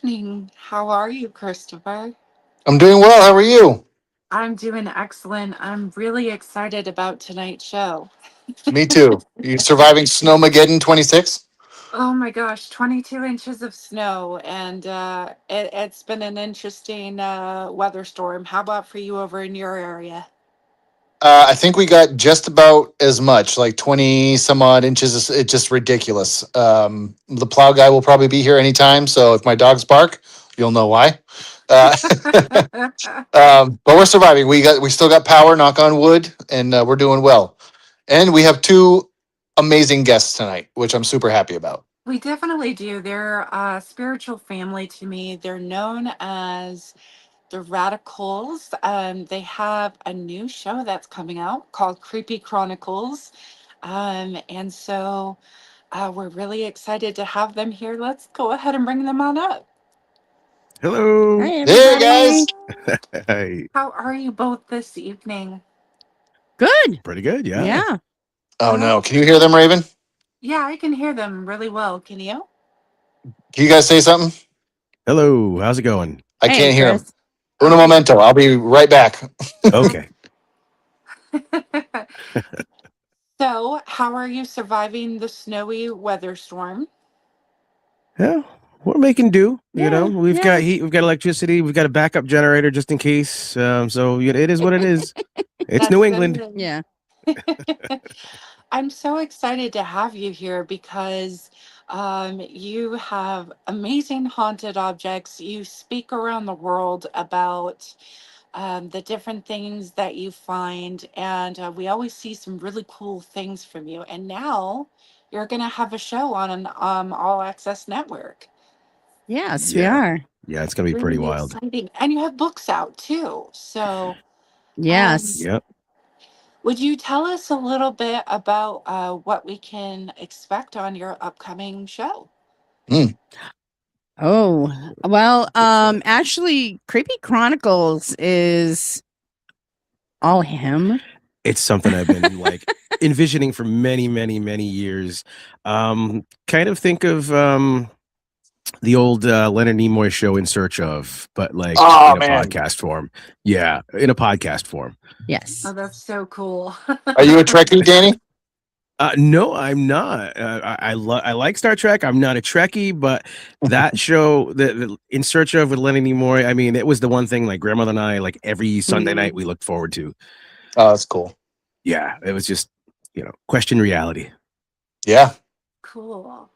Evening. How are you, Christopher? I'm doing well. How are you? I'm doing excellent. I'm really excited about tonight's show. Me too. You surviving Snowmageddon 26? Oh my gosh, 22 inches of snow, and it's been an interesting weather storm. How about for you over in your area? I think we got just about as much, like 20 some odd inches. It's just ridiculous. The plow guy will probably be here anytime. So if my dogs bark, you'll know why. Uh, but we're surviving. We still got power, knock on wood, and we're doing well. And we have two amazing guests tonight, which I'm super happy about. We definitely do. They're a spiritual family to me. They're known as the Radikals. They have a new show that's coming out called Creepy Chronicles. And so we're really excited to have them here. Let's go ahead and bring them on up. Hello. Hi, Hey everybody. guys. Hey. How are you both this evening? Good. Pretty good. Yeah. Yeah. Oh no, can you hear them, Raven? Yeah, I can hear them really well. Can you? Can you guys say something? Hello. How's it going? I Hey, can't hear them. Chris. Uno momento. I'll be right back. Okay. So, how are you surviving the snowy weather storm? Yeah. We're making do. You know, Yeah, we've got heat, we've got electricity, we've got a backup generator just in case. So it is what it is. It's That's New what England. it Yeah. is. I'm so excited to have you here because you have amazing haunted objects. You speak around the world about the different things that you find, and we always see some really cool things from you. And now you're going to have a show on an all access network. Yes, we Yeah. are. Yeah, it's gonna be pretty Really wild. exciting. And you have books out too. So, Yes. Yep. would you tell us a little bit about what we can expect on your upcoming show? Mm. Oh, well, actually, Creepy Chronicles is all him. It's something I've been like envisioning for many, many, many years. Kind of think of the old Leonard Nimoy show In Search Of, but like Oh in a man. podcast form. Yeah, in a podcast form. Yes. Oh, that's so cool. Are you a Trekkie, Danny? No, I'm not. I like Star Trek. I'm not a Trekkie, but that show, the In Search Of with Leonard Nimoy, I mean, it was the one thing like grandmother and I, like every Sunday night, we looked forward to. Oh, that's cool. Yeah, it was just, question reality. Yeah. Cool.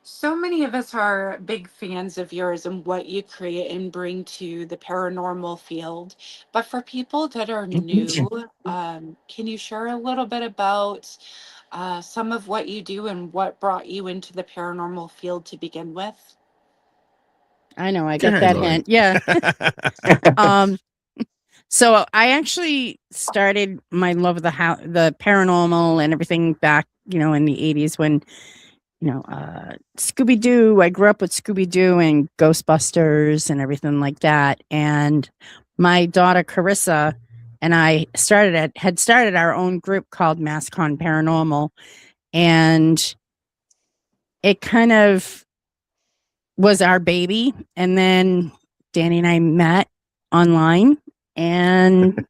So many of us are big fans of yours and what you create and bring to the paranormal field. But for people that are new, can you share a little bit about some of what you do and what brought you into the paranormal field to begin with? I know. I Go get ahead, that Lauren. hint. Yeah. So I actually started my love of the paranormal and everything back, in the 80s when, Scooby-Doo. I grew up with Scooby-Doo and Ghostbusters and everything like that. And my daughter Carissa and I had started our own group called Mascon Paranormal, and it kind of was our baby. And then Danny and I met online, and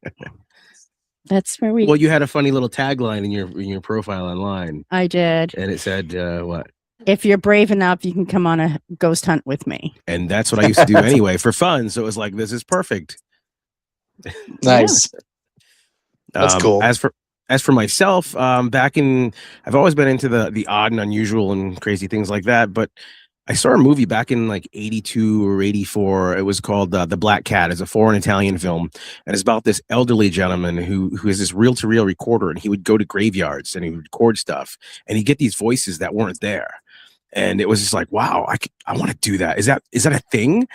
that's where we. Well, you had a funny little tagline in your profile online, I did. and it said what? if you're brave enough, you can come on a ghost hunt with me. And that's what I used to do anyway for fun. So it was like, this is perfect. Nice. That's cool. As for myself, I've always been into the odd and unusual and crazy things like that. But I saw a movie back in like 82 or 84. It was called The Black Cat. It's a foreign Italian film. And it's about this elderly gentleman who has this reel-to-reel recorder, and he would go to graveyards and he would record stuff, and he'd get these voices that weren't there. And it was just like, wow, I want to do that. Is that a thing?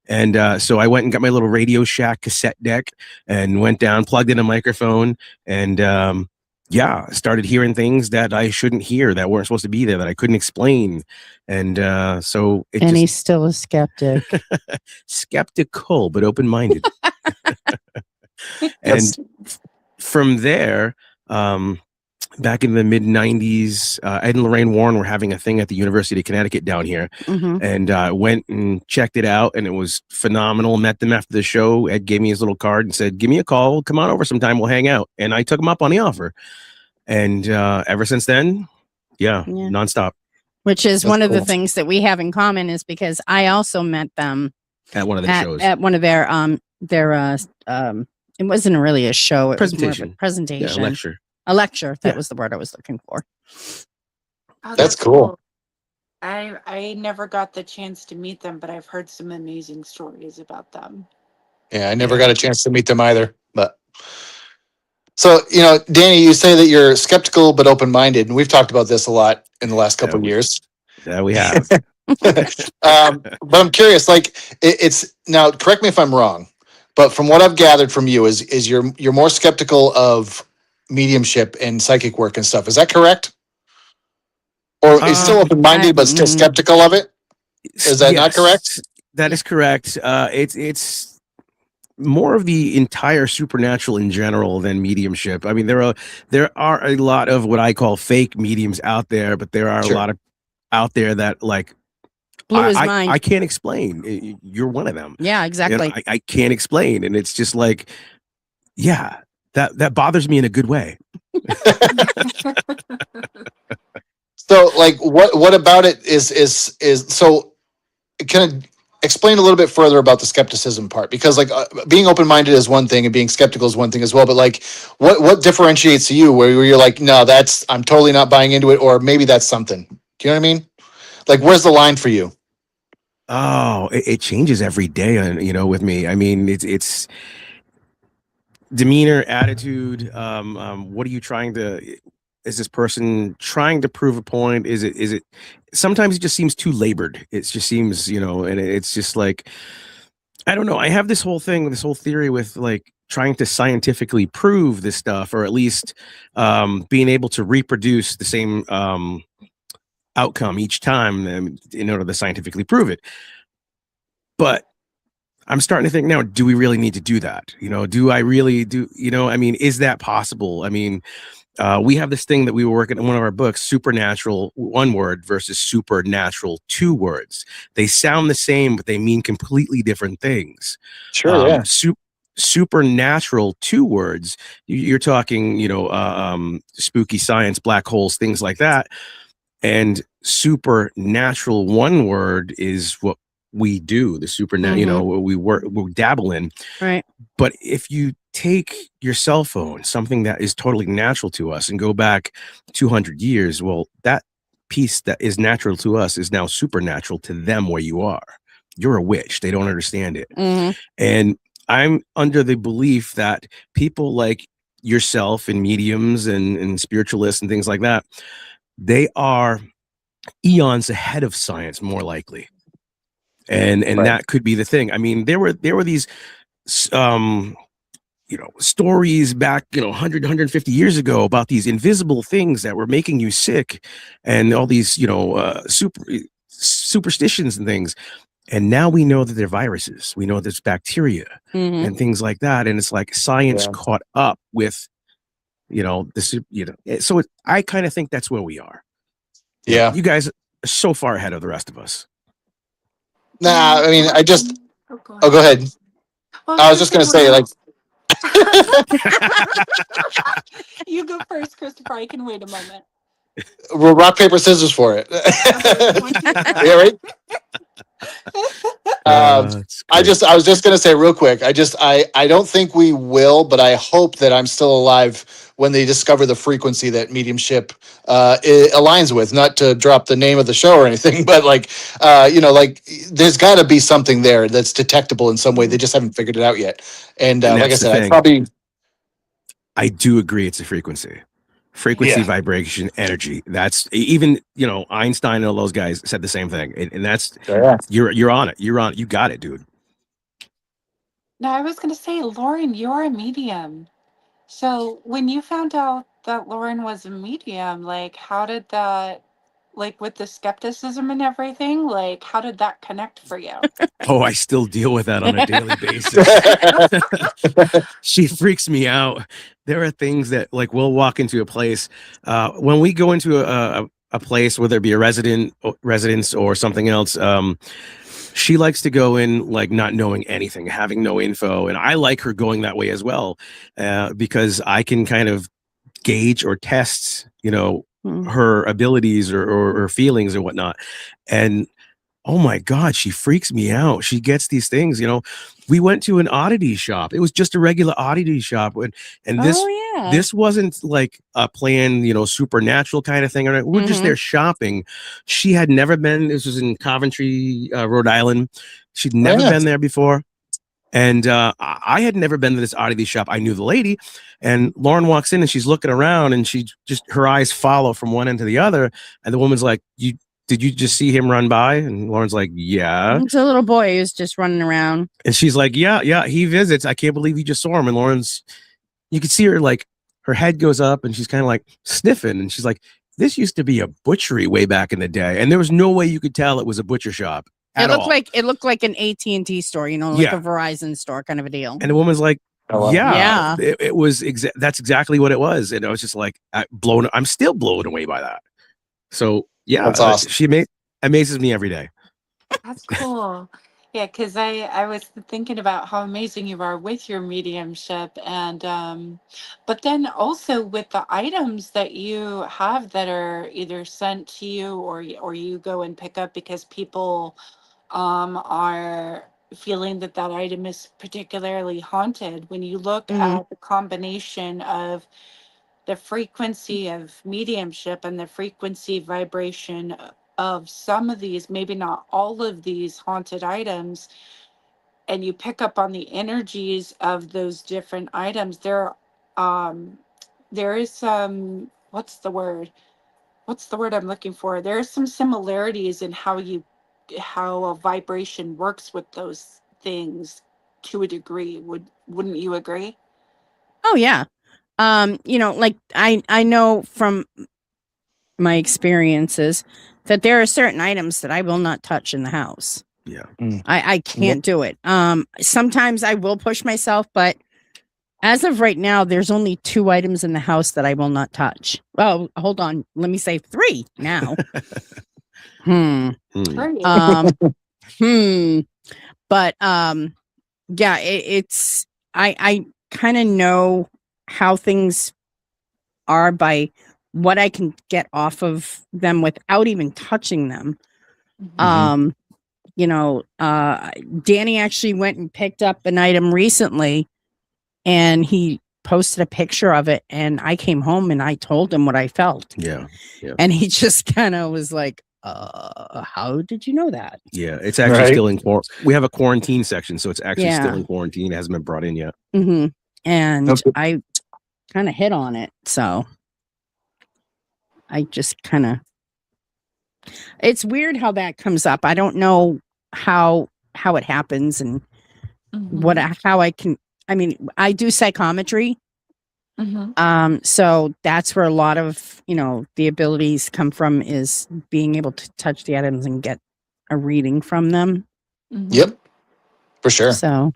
And so I went and got my little Radio Shack cassette deck and went down, plugged in a microphone, and started hearing things that I shouldn't hear, that weren't supposed to be there, that I couldn't explain. And he's still a skeptic. Skeptical, but open-minded. And from there, back in the mid 90s, Ed and Lorraine Warren were having a thing at the University of Connecticut down here. And went and checked it out, and it was phenomenal. Met them after the show. Ed gave me his little card and said, give me a call, come on over sometime, we'll hang out. And I took him up on the offer. And ever since then, nonstop. Which is one of the things that we have in common, is because I also met them at one of their shows. At one of their it wasn't really a show, it was more of a presentation. Yeah, a lecture. That was the word I was looking for. Oh, that's cool. I never got the chance to meet them, but I've heard some amazing stories about them. Yeah, I never got a chance to meet them either. But so, Danny, you say that you're skeptical but open-minded, and we've talked about this a lot in the last couple of years. Yeah, we have. But I'm curious, like it's now, correct me if I'm wrong, but from what I've gathered from you is you're more skeptical of mediumship and psychic work and stuff. Is that correct? Or is still open-minded but still skeptical of it? Is that not correct? That is correct. It's more of the entire supernatural in general than mediumship. I mean, there are a lot of what I call fake mediums out there, but there are a lot of out there that like blew his mind. I can't explain. You're one of them. Yeah, exactly. I can't explain, and it's just like, yeah, that bothers me in a good way. So, like, what about it is so? Kind of explain a little bit further about the skepticism part, because like being open-minded is one thing and being skeptical is one thing as well. But like, what differentiates you where you're like, no, I'm totally not buying into it, or maybe that's something. Do you know what I mean? Like, where's the line for you? Oh, it changes every day, with me. I mean, it's demeanor, attitude. What are you trying to? Is this person trying to prove a point? Is it? Sometimes it just seems too labored. It just seems, and it's just like, I don't know. I have this whole theory with like trying to scientifically prove this stuff, or at least being able to reproduce the same outcome each time in order to scientifically prove it. But I'm starting to think now, do we really need to do that? Do I really do, I mean, is that possible? I mean, we have this thing that we were working on one of our books, supernatural, one word versus supernatural, two words. They sound the same, but they mean completely different things. Sure. Yeah. Supernatural, two words. You're talking, spooky science, black holes, things like that. And supernatural, one word, is what we do. The supernatural, we dabble in. Right. But if you take your cell phone, something that is totally natural to us, and go back 200 years, well, that piece that is natural to us is now supernatural to them where you are. You're a witch. They don't understand it. And I'm under the belief that people like yourself and mediums and spiritualists and things like that, they are eons ahead of science, more likely. And that could be the thing. I mean, there were these stories back, 100, 150 years ago about these invisible things that were making you sick, and all these, superstitions and things. And now we know that they're viruses. We know there's bacteria and things like that. And it's like science caught up with, so I kind of think that's where we are. Yeah. You guys are so far ahead of the rest of us. Nah, I mean, go ahead. Well, I was just going to say, like, you go first, Christopher. I can wait a moment. We'll rock, paper, scissors for it. Yeah, right. It's I great. was just gonna say real quick. I don't think we will, but I hope that I'm still alive when they discover the frequency that mediumship aligns with. Not to drop the name of the show or anything, but like like there's got to be something there that's detectable in some way. They just haven't figured it out yet. And And like I that's the said, I thing. probably I do agree it's a frequency, Yeah. vibration, energy. That's even, Einstein and all those guys said the same thing. And that's, yeah. you're on it. You're on it. You got it, dude. Now, I was going to say, Lauren, you're a medium. So when you found out that Lauren was a medium, like, how did that, like, with the skepticism and everything, like, how did that connect for you? Oh, I still deal with that on a daily basis. She freaks me out. There are things that, like, we'll walk into a place. When we go into a place, whether it be a residence or something else, she likes to go in like not knowing anything, having no info, and I like her going that way as well, because I can kind of gauge or test, her abilities or feelings or whatnot. And oh my God, she freaks me out. She gets these things, We went to an oddity shop. It was just a regular oddity shop. And this wasn't like a planned, supernatural kind of thing. We're just there shopping. She had never been. This was in Coventry, Rhode Island. She'd never been there before. And I had never been to this oddity shop. I knew the lady, and Lauren walks in and she's looking around, and her eyes follow from one end to the other. And the woman's like, did you just see him run by? And Lauren's like, yeah. It's a little boy who's just running around. And she's like, yeah, he visits. I can't believe you just saw him. And you could see her, like, her head goes up and she's kind of like sniffing. And she's like, this used to be a butchery way back in the day. And there was no way you could tell it was a butcher shop. It looked like an AT&T store, like a Verizon store kind of a deal. And the woman's like, yeah. It was that's exactly what it was. And I was just like, I'm still blown away by that. So yeah, that's awesome. She amazes me every day. That's cool. Yeah, because I was thinking about how amazing you are with your mediumship, and but then also with the items that you have that are either sent to you or you go and pick up because people are feeling that item is particularly haunted. When you look at the combination of the frequency of mediumship and the frequency vibration of some of these, maybe not all of these haunted items, and you pick up on the energies of those different items, there is some, what's the word I'm looking for? There are some similarities in how a vibration works with those things to a degree. Wouldn't you agree? Oh yeah. Like I know from my experiences that there are certain items that I will not touch in the house. Yeah. I can't do it. Sometimes I will push myself, but as of right now, there's only 2 items in the house that I will not touch. Oh, hold on. Let me say 3 now. But yeah, it's I kind of know how things are by what I can get off of them without even touching them. Danny actually went and picked up an item recently, and he posted a picture of it, and I came home and I told him what I felt. Yeah. And he just kind of was like, how did you know that? Yeah, it's actually still in we have a quarantine section, so it's actually still in quarantine. It hasn't been brought in yet. And I kind of hit on it, so I just kind of, it's weird how that comes up. I don't know how it happens and how I can, I do psychometry. So that's where a lot of, the abilities come from, is being able to touch the items and get a reading from them. Yep, for sure. So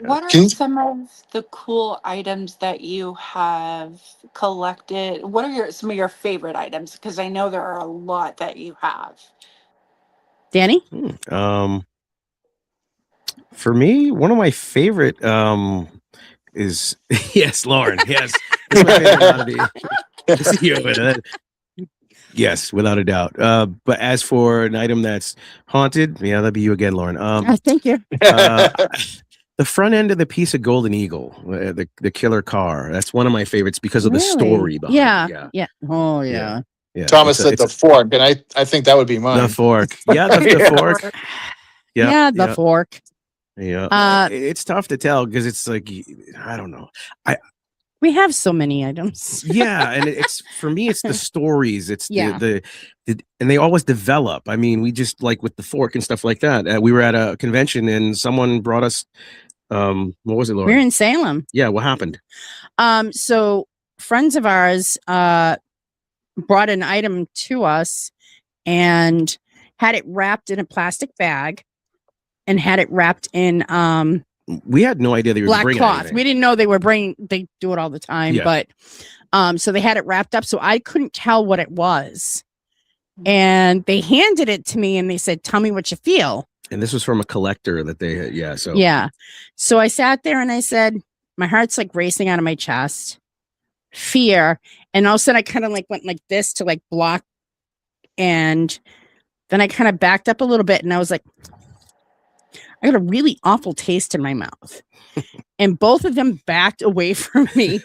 what are some of the cool items that you have collected? What are some of your favorite items? Because I know there are a lot that you have. Danny? For me, one of my favorite is yes, Lauren. Yes, it's my favorite oddity. See you over there. Yes, without a doubt. But as for an item that's haunted, yeah, that'd be you again, Lauren. Thank you. The front end of the piece of Golden Eagle, the killer car. That's one of my favorites because of the story behind it. Yeah. Oh yeah. Yeah. Thomas said the fork, and I think that would be mine. The fork. Yeah, the fork. Yeah, the fork. Yeah. It's tough to tell because it's like, I don't know. We have so many items. Yeah, and it's for me, it's the stories. It's Yeah. the and they always develop. I mean, we just like with the fork and stuff like that. We were at a convention and someone brought us. What was it, Laura? We're in Salem. Yeah, what happened? So friends of ours brought an item to us and had it wrapped in a plastic bag and had it wrapped in We had no idea they were black bringing cloth. anything. We didn't know they were bringing. They do it all the time, Yeah. but so they had it wrapped up, so I couldn't tell what it was. And they handed it to me, and they said, "Tell me what you feel." And this was from a collector that they had. Yeah. So Yeah. So I sat there and I said, my heart's like racing out of my chest, fear, and all of a sudden I kind of like went like this to like block, and then I kind of backed up a little bit, and I was like, I got a really awful taste in my mouth. And both of them backed away from me.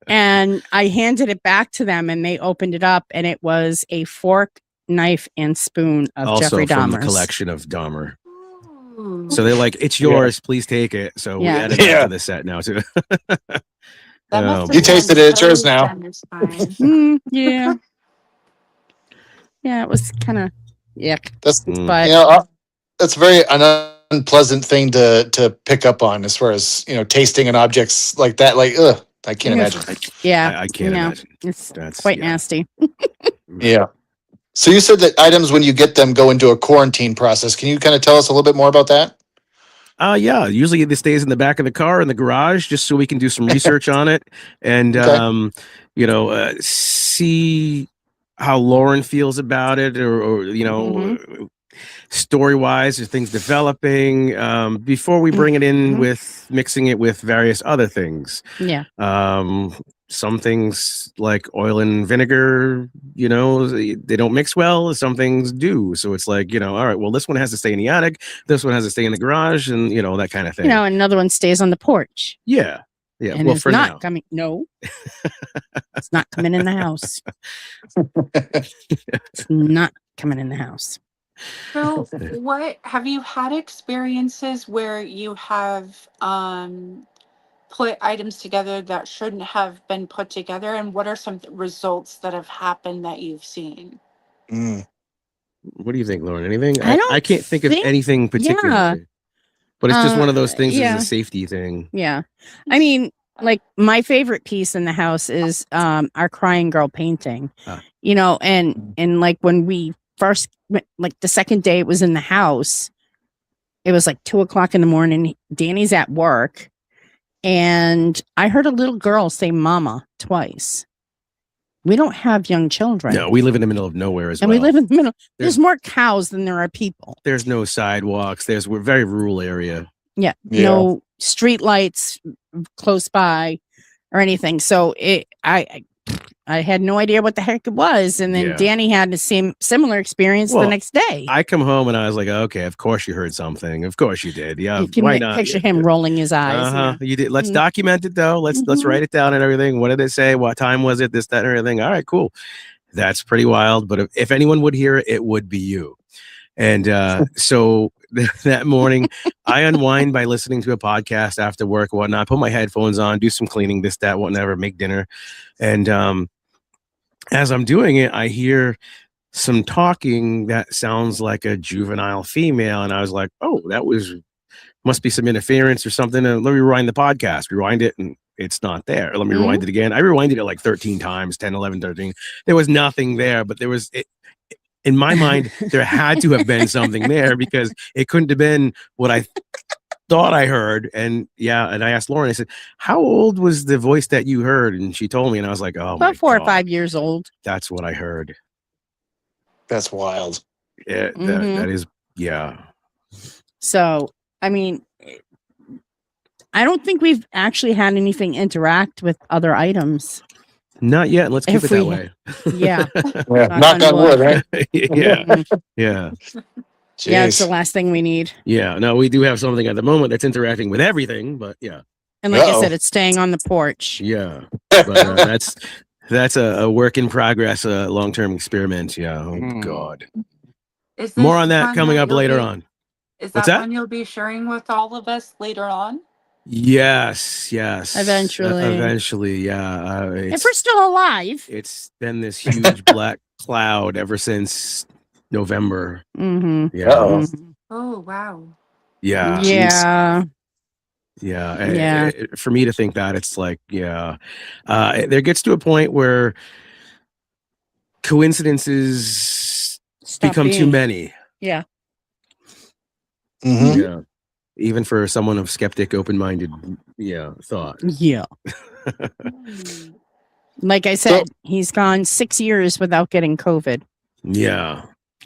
And I handed it back to them and they opened it up and it was a fork, knife, and spoon of also Jeffrey from the Dahmer's. collection of Dahmer. Ooh. So they're like, it's yours, please take it. So we added that to the set now too. That must have You tasted been it, it's yours so now. satisfying. Yeah. Yeah, it was kind of yuck. That's But that's very unpleasant thing to pick up on as far as tasting an objects like that. Like, I can't imagine. yeah, I can't imagine. It's quite nasty. Yeah. So you said that items when you get them go into a quarantine process. Can you kind of tell us a little bit more about that? Yeah. Usually this stays in the back of the car in the garage just so we can do some research on it and see how Lauren feels about it or story wise, are things developing before we bring it in with mixing it with various other things. Yeah. Some things like oil and vinegar, they don't mix well. Some things do. So it's like, all right, well, this one has to stay in the attic. This one has to stay in the garage and, that kind of thing. Another one stays on the porch. Yeah. Yeah. And Well, it's for not now. coming. No, it's not coming in the house. It's not coming in the house. So, what have you had experiences where you have put items together that shouldn't have been put together, and what are some results that have happened that you've seen? What do you think, Lauren? Anything? I can't think of anything particular. Yeah. But it's just one of those things. Yeah. Is a safety thing. Yeah. I mean, like my favorite piece in the house is our crying girl painting. And like when we first, like the second day it was in the house, it was like 2:00 in the morning. Danny's at work and I heard a little girl say mama twice. We don't have young children. No, we live in the middle of nowhere as well. And we live in the middle. There's more cows than there are people. There's no sidewalks. We're a very rural area. Yeah. No street lights close by or anything. So I had no idea what the heck it was. And then Danny had the similar experience the next day. I come home and I was like, okay, of course you heard something. Of course you did. Yeah. You can why not? picture him rolling his eyes. You did. Let's document it though. Let's write it down and everything. What did it say? What time was it? This, that, and everything. All right, cool. That's pretty wild. But if anyone would hear it, it would be you. And so that morning, I unwind by listening to a podcast after work, whatnot. Put my headphones on, do some cleaning, this, that, whatever, make dinner. And as I'm doing it, I hear some talking that sounds like a juvenile female. And I was like, oh, must be some interference or something. Let me rewind the podcast, rewind it, and it's not there. Let me rewind it again. I rewinded it like 13 times, 10, 11, 13. There was nothing there, but there was... in my mind, there had to have been something there because it couldn't have been what I thought I heard. And and I asked Lauren, I said, how old was the voice that you heard? And she told me, and I was like, oh, about 4 or 5 years old. That's what I heard. That's wild. Yeah, that is, So, I mean, I don't think we've actually had anything interact with other items. Not yet. Let's keep If it that we- way. Yeah. Yeah, knock on wood, right? Yeah. Mhm. Yeah. Yeah, it's the Jeez. last thing we need. Yeah. No, we do have something at the moment that's interacting with everything, but yeah. And like I Uh-oh. said, it's staying on the porch. Yeah. But that's a work in progress, a long-term experiment. Yeah. Oh God. Is More this on that one coming up you'll later be- on. Is What's that that? one you'll be sharing with all of us later on? Yes. Eventually. Eventually. Yeah. If we're still alive. It's been this huge black cloud ever since November. Mm-hmm. Yeah. Uh-oh. Oh, wow. Yeah. Yeah. Yeah. Yeah. For me to think that, it's like, yeah. There gets to a point where coincidences Stop become too being. many. Yeah. Mhm. Yeah. Even for someone of skeptic, open-minded, thought. Yeah. Hmm. Like I said, he's gone 6 years without getting COVID. Yeah.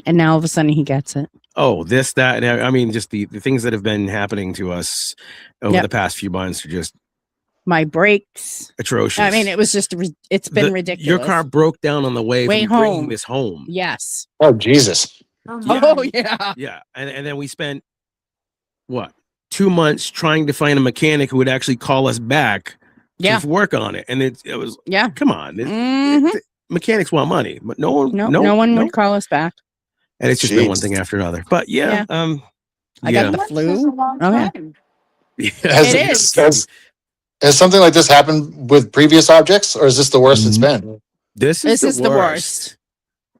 And now all of a sudden he gets it. Oh, this, that, and I mean, just the things that have been happening to us over Yep. the past few months are just My brakes. atrocious. I mean, it was just, it's been ridiculous. Your car broke down on the way Way from bringing home. this home. Yes. Oh, Jesus. Oh, Yeah. my. Oh, yeah. Yeah, and then we spent what 2 months trying to find a mechanic who would actually call us back Yeah. to work on it, and it was Yeah. come on, Mhm. mechanics want money, but no one, No one would call us back. and it's just been one Jeez. thing after another. But yeah, I yeah. got the Months flu. is a long Oh, yeah. time. Has, It is. has something like this happened with previous objects, or is this the worst it's been? This This is is the worst.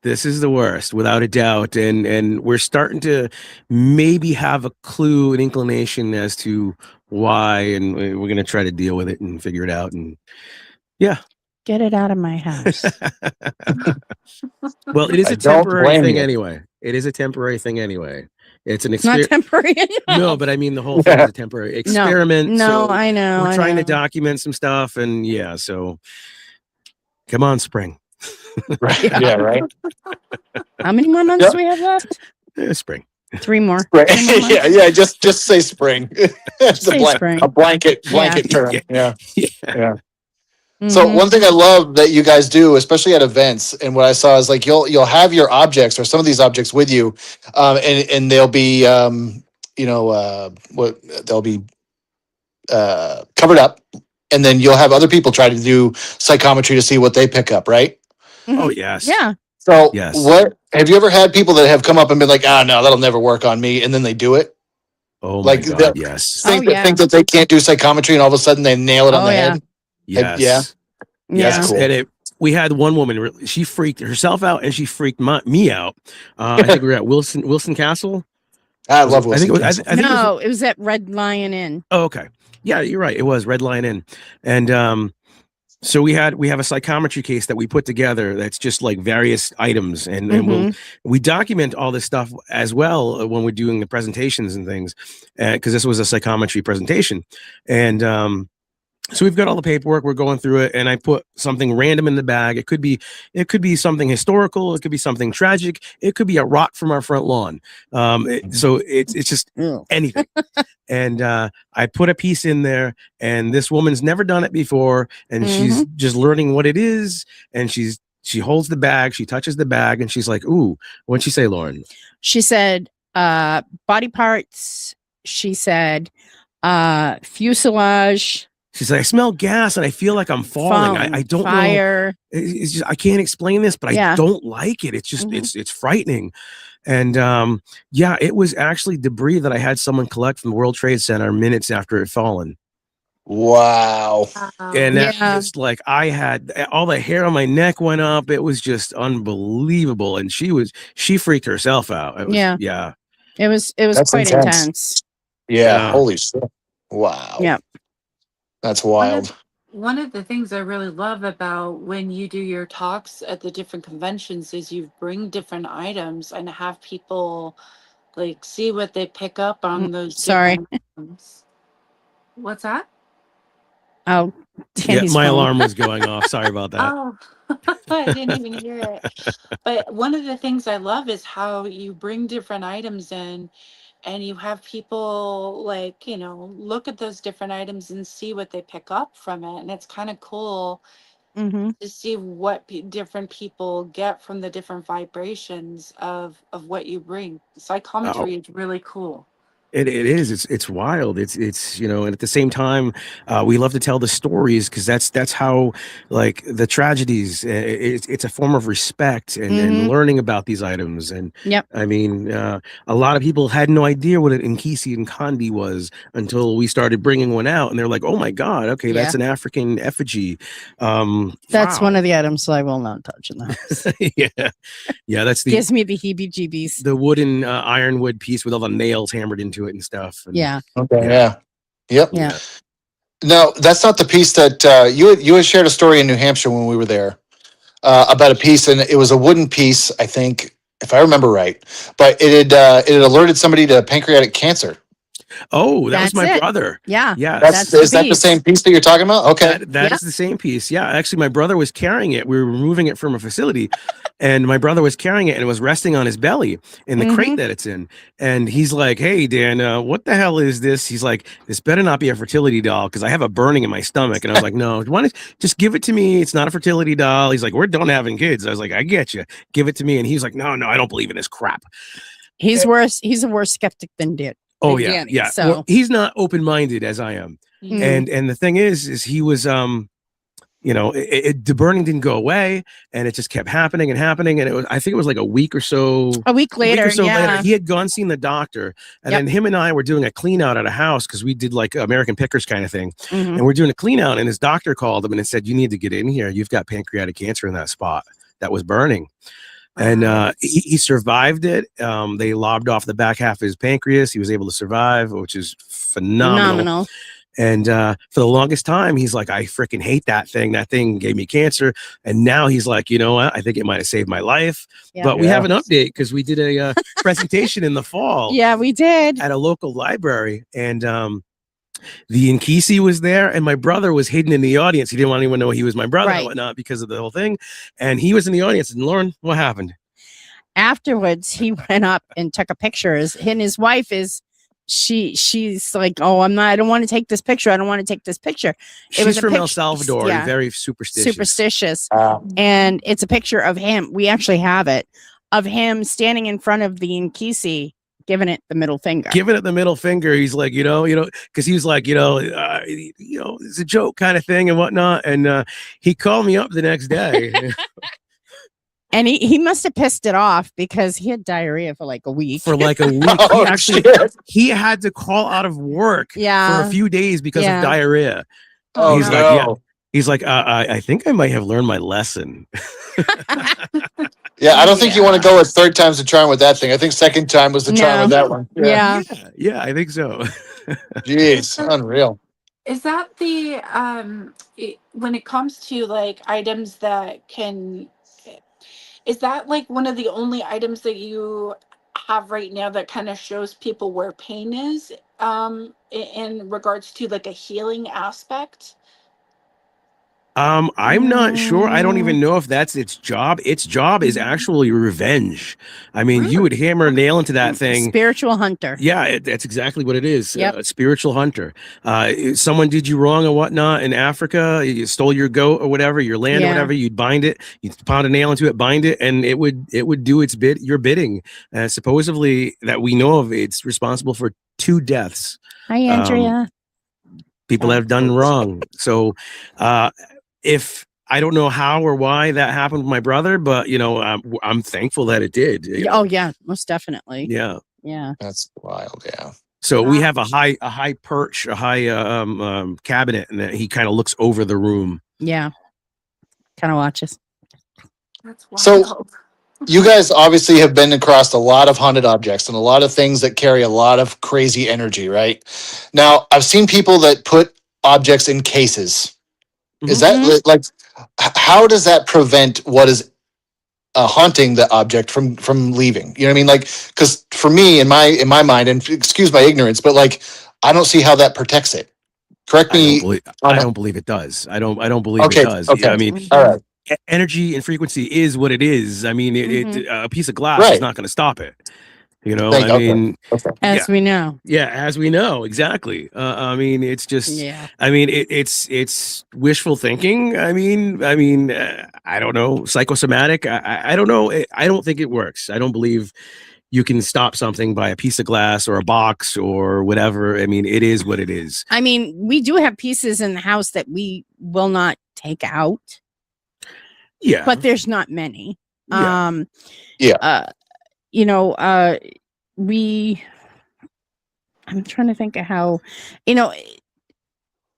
This is the worst, without a doubt, and we're starting to maybe have a clue, an inclination as to why, and we're going to try to deal with it and figure it out. And Get it out of my house. well, it is I a don't temporary blame thing you. anyway. It is a temporary thing anyway. It's an It's not experience. temporary. No, but I mean the whole thing is a temporary experiment. No, so I know. we're I trying know. to document some stuff, and yeah, so come on, spring. Right. Yeah, right. How many more months Yep. do we have left? Spring. 3 more. Right. 3 more months? Yeah. Just say spring. It's Say spring. a blanket Yeah. term. Yeah. Yeah. So Mhm. one thing I love that you guys do, especially at events, and what I saw is like you'll have your objects or some of these objects with you, and they'll be they'll be covered up, and then you'll have other people try to do psychometry to see what they pick up, right? Oh Mhm. yes. Yeah. So Yes. what have you ever had people that have come up and been like, no, that'll never work on me, and then they do it? Oh Like my the- God. Yes. Oh, yeah. think that they can't do psychometry, and all of a sudden they nail it on Oh, the yeah. head. Yes. Yeah. Yeah. That's cool. And we had one woman. She freaked herself out, and she freaked me out. I think we were at Wilson Castle. I love I think Wilson it was. Castle. I think it was. No, it was at Red Lion Inn. Oh, okay. Yeah, you're right. It was Red Lion Inn, and so we have a psychometry case that we put together. That's just like various items, and we document all this stuff as well when we're doing the presentations and things, because this was a psychometry presentation, and so we've got all the paperwork. We're going through it, and I put something random in the bag. It could be something historical. It could be something tragic. It could be a rock from our front lawn. So it's just anything. And I put a piece in there, and this woman's never done it before, and she's just learning what it is. And she holds the bag, she touches the bag, and she's like, "Ooh, what'd she say, Lauren?" She said, body parts. She said, fuselage. She's like, "I smell gas, and I feel like I'm falling. I don't know. Fire. It's just I can't explain this, but I don't like it. It's just it's frightening." And yeah, it was actually debris that I had someone collect from the World Trade Center minutes after it had fallen. Wow. And that's just like I had all the hair on my neck went up. It was just unbelievable. And she freaked herself out. It was, yeah. It was That's quite intense. Yeah. Holy shit. Wow. Yeah. That's wild. One of the things I really love about when you do your talks at the different conventions is you bring different items and have people like see what they pick up on those different items. What's that? Oh, Danny's my phone. alarm was going off. Sorry about that. Oh, I didn't even hear it. But one of the things I love is how you bring different items in and you have people like, look at those different items and see what they pick up from it. And it's kind of cool Mm-hmm. to see what different people get from the different vibrations of what you bring. Oh, Psychometry is really cool. it is. It's wild. It's and at the same time, we love to tell the stories because that's how like the tragedies. It's a form of respect and learning about these items. And Yep. I mean, a lot of people had no idea what an Nkisi and Kandi was until we started bringing one out, and they're like, "Oh my God, okay, that's an African effigy." That's one Wow. of the items I will not touch in the house. Yeah, that's Gives me the heebie-jeebies. the wooden ironwood piece with all the nails hammered into it and stuff. And Yeah. Okay. Yeah. Yeah. Yep. Yeah. No, that's not the piece that you had shared a story in New Hampshire when we were there about a piece, and it was a wooden piece, I think, if I remember right. But it had alerted somebody to pancreatic cancer. Oh, that was That's my it. brother. Yeah. Yeah. That's Is the that the piece. same piece that you're talking about? Okay. That is the same piece. Yeah. Actually, my brother was carrying it. We were removing it from a facility, and my brother was carrying it and it was resting on his belly in the crate that it's in. And he's like, "Hey, Dan, what the hell is this?" He's like, "This better not be a fertility doll because I have a burning in my stomach." And I was like, "No, why don't just give it to me? It's not a fertility doll." He's like, "We're done having kids." I was like, "I get you. Give it to me." And he's like, "No, I don't believe in this crap." He's worse. He's a worse skeptic than Dan. Oh than yeah, Danny, yeah. So Well, he's not open-minded as I am. And the thing is he was the burning didn't go away, and it just kept happening and happening. And I think it was like a week or so later, he had gone seen the doctor, and then him and I were doing a clean out at a house because we did like American Pickers kind of thing, and we're doing a clean out, and his doctor called him and said, "You need to get in here. You've got pancreatic cancer in that spot that was burning." And he survived it. They lobbed off the back half of his pancreas. He was able to survive, which is phenomenal. And for the longest time, he's like, "I freaking hate that thing. That thing gave me cancer." And now he's like, "You know what? I think it might have saved my life." Yeah. But we have an update because we did a presentation in the fall. Yeah, we did. At a local library. And the Nkisi was there, and my brother was hidden in the audience. He didn't want anyone to know he was my brother and whatnot because of the whole thing. And he was in the audience. And Lauren, what happened? Afterwards, he went up and took a picture. And his wife is, she's like, "Oh, I don't want to take this picture. I don't want to take this picture." She's from El Salvador, and very superstitious. And it's a picture of him. We actually have it of him standing in front of the Nkisi, giving it the middle finger. He's like, because he was like, it's a joke kind of thing and whatnot. And he called me up the next day. And he must have pissed it off because he had diarrhea for like a week. He had to call out of work for a few days because of diarrhea. He's like, I think I might have learned my lesson. Yeah, I don't think you want to go with third time's the charm with that thing. I think second time was the charm with that one. Yeah, I think so. Jeez, unreal. Is that the when it comes to like items that can, is that like one of the only items that you have right now that kind of shows people where pain is in regards to like a healing aspect? I'm not sure. I don't even know if that's its job. Its job is actually revenge. I mean, you would hammer a nail into that thing. Spiritual hunter. Yeah, that's exactly what it is. Yep. A spiritual hunter. Someone did you wrong or whatnot in Africa. You stole your goat or whatever, your land or whatever. You'd bind it. You'd pound a nail into it, bind it, and it would do your bidding. Supposedly, that we know of, it's responsible for 2 deaths. Hi, Andrea. People have done wrong. So, if I don't know how or why that happened with my brother, but I'm thankful that it did. Oh yeah, most definitely. Yeah. That's wild. Yeah. So we have a high perch, a high cabinet, and he kind of looks over the room. Yeah. Kind of watches. That's wild. So you guys obviously have been across a lot of haunted objects and a lot of things that carry a lot of crazy energy, right? Now, I've seen people that put objects in cases. Is that like, how does that prevent what is haunting the object from leaving? You know what I mean? Like, because for me, in my mind, and excuse my ignorance, but like, I don't see how that protects it. Correct me. I don't believe it does. I don't believe it does. Okay. I mean, all right. Energy and frequency is what it is. I mean, a piece of glass is not going to stop it. You know, Thank- I okay. mean, Okay. As we know. yeah, as we know, exactly. I mean, it's just, Yeah. I mean, it's wishful thinking. I mean, I don't know, psychosomatic. I don't know. I don't think it works. I don't believe you can stop something by a piece of glass or a box or whatever. I mean, it is what it is. I mean, we do have pieces in the house that we will not take out, Yeah, but there's not many. Yeah. You know, I'm trying to think of how, you know,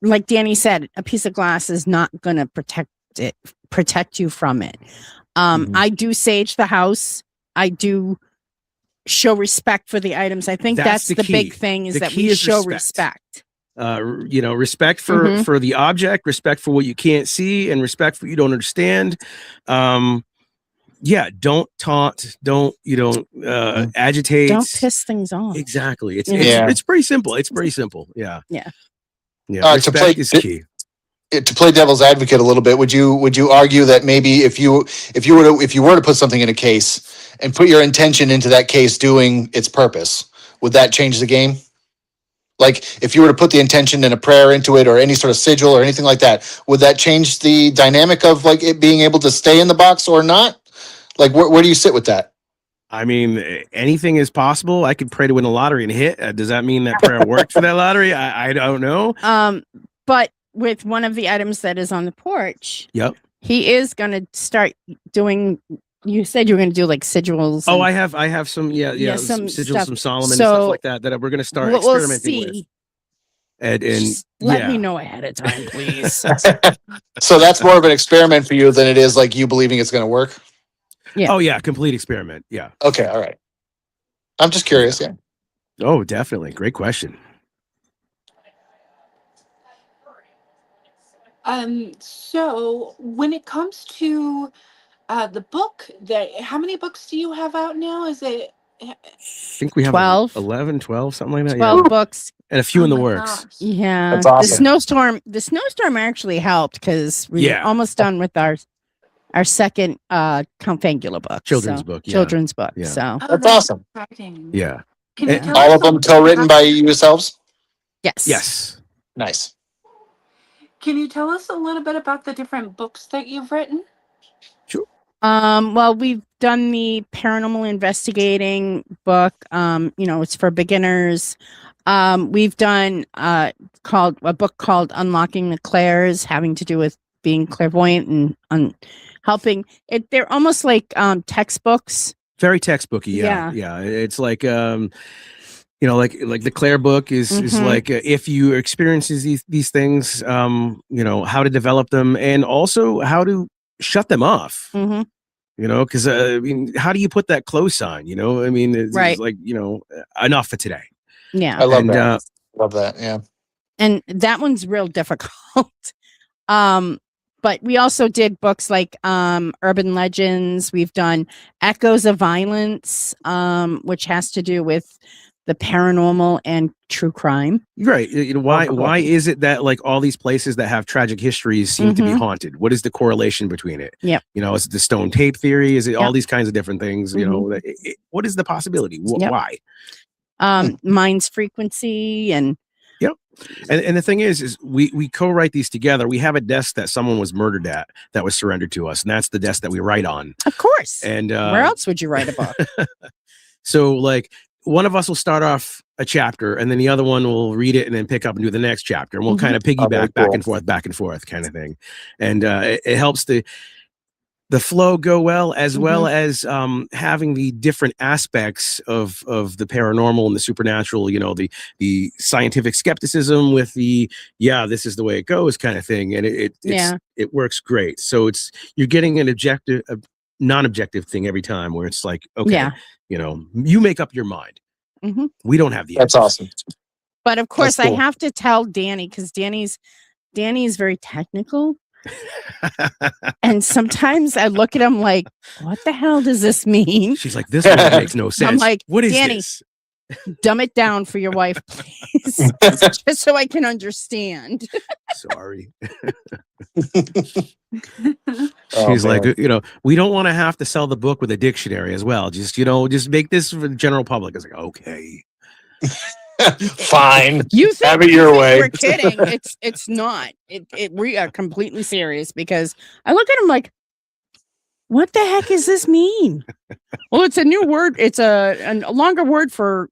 like Danny said, a piece of glass is not going to protect you from it. Mhm. I do sage the house. I do show respect for the items. I think that's the key. big thing is The that key we is show respect. respect. You know, respect for the object, respect for what you can't see, and respect for what you don't understand. Yeah, don't taunt, don't agitate, Don't piss things off. Exactly. Yeah. It's pretty simple. It's pretty simple. Yeah. Yeah. Respect is key. To play devil's advocate a little bit, would you argue that maybe if you were to put something in a case and put your intention into that case doing its purpose, would that change the game? Like if you were to put the intention and a prayer into it or any sort of sigil or anything like that, would that change the dynamic of like it being able to stay in the box or not? Like where do you sit with that? I mean, anything is possible. I could pray to win the lottery and hit. Does that mean that prayer worked for that lottery? I don't know. But with one of the items that is on the porch, Yep. he is going to start doing. You said you were going to do like sigils. Oh, and I have some some sigils, stuff. some Solomon, So, stuff like that we're going to start we'll experimenting with. see. And Just let me know ahead of time, please. So that's more of an experiment for you than it is like you believing it's going to work. Yeah. Oh yeah, complete experiment. Yeah. Okay, all right. I'm just curious. Yeah. Oh, definitely. Great question. So when it comes to the book, how many books do you have out now? Is it I think we have 12. 11, 12, something like that. 12 Yeah. books. And a few Oh in the my works. gosh. Yeah. That's awesome. The snowstorm actually helped because we're Yeah. almost done with our second Confangula book. Children's book, yeah. Children's book. Yeah. So Oh, That's awesome. exciting. Yeah. Can you And tell All us of them a- co-written by you yourselves? yes. Yes. Nice. Can you tell us a little bit about the different books that you've written? Well, we've done the paranormal investigating book. It's for beginners. We've done a book called Unlocking the Clairs, having to do with being clairvoyant and helping. They're almost like textbooks. Very textbooky. Yeah. Yeah. It's like like the Claire book is like if you experiences these things, how to develop them and also how to shut them off. Mm-hmm. Because I mean, how do you put that close on? I mean, it's like enough for today. Yeah, I love that. Love that. Yeah. And that one's real difficult. But we also did books like Urban Legends. We've done Echoes of Violence, which has to do with the paranormal and true crime. Right. Why is it that like all these places that have tragic histories seem to be haunted? What is the correlation between it? Yep. Is it the stone tape theory? Is it all these kinds of different things? What is the possibility? Why? Mind's frequency and Yep. And the thing is we co-write these together. We have a desk that someone was murdered at that was surrendered to us, and that's the desk that we write on. of course. And where else would you write a book? So like one of us will start off a chapter and then the other one will read it and then pick up and do the next chapter, and we'll kind of piggyback back and forth kind of thing. And it helps the flow go well as having the different aspects of the paranormal and the supernatural, the scientific skepticism with the this is the way it goes kind of thing. And it works great. So you're getting an objective, a non-objective thing every time where it's like, okay, you make up your mind. We don't have the That's answers. awesome. But of course, That's cool. I have to tell Danny because Danny's very technical. And sometimes I look at him like, what the hell does this mean? She's like, this one makes no sense. I'm like, what is Danny, this? dumb it down for your wife, please. just so I can understand. Sorry. Oh, She's like, man. we don't want to have to sell the book with a dictionary as well. Just make this for the general public. It's like, okay. Fine. You think, Have it your way. we're kidding? It's not. We are completely serious because I look at him like, what the heck does this mean? Well, it's a new word. It's a longer word for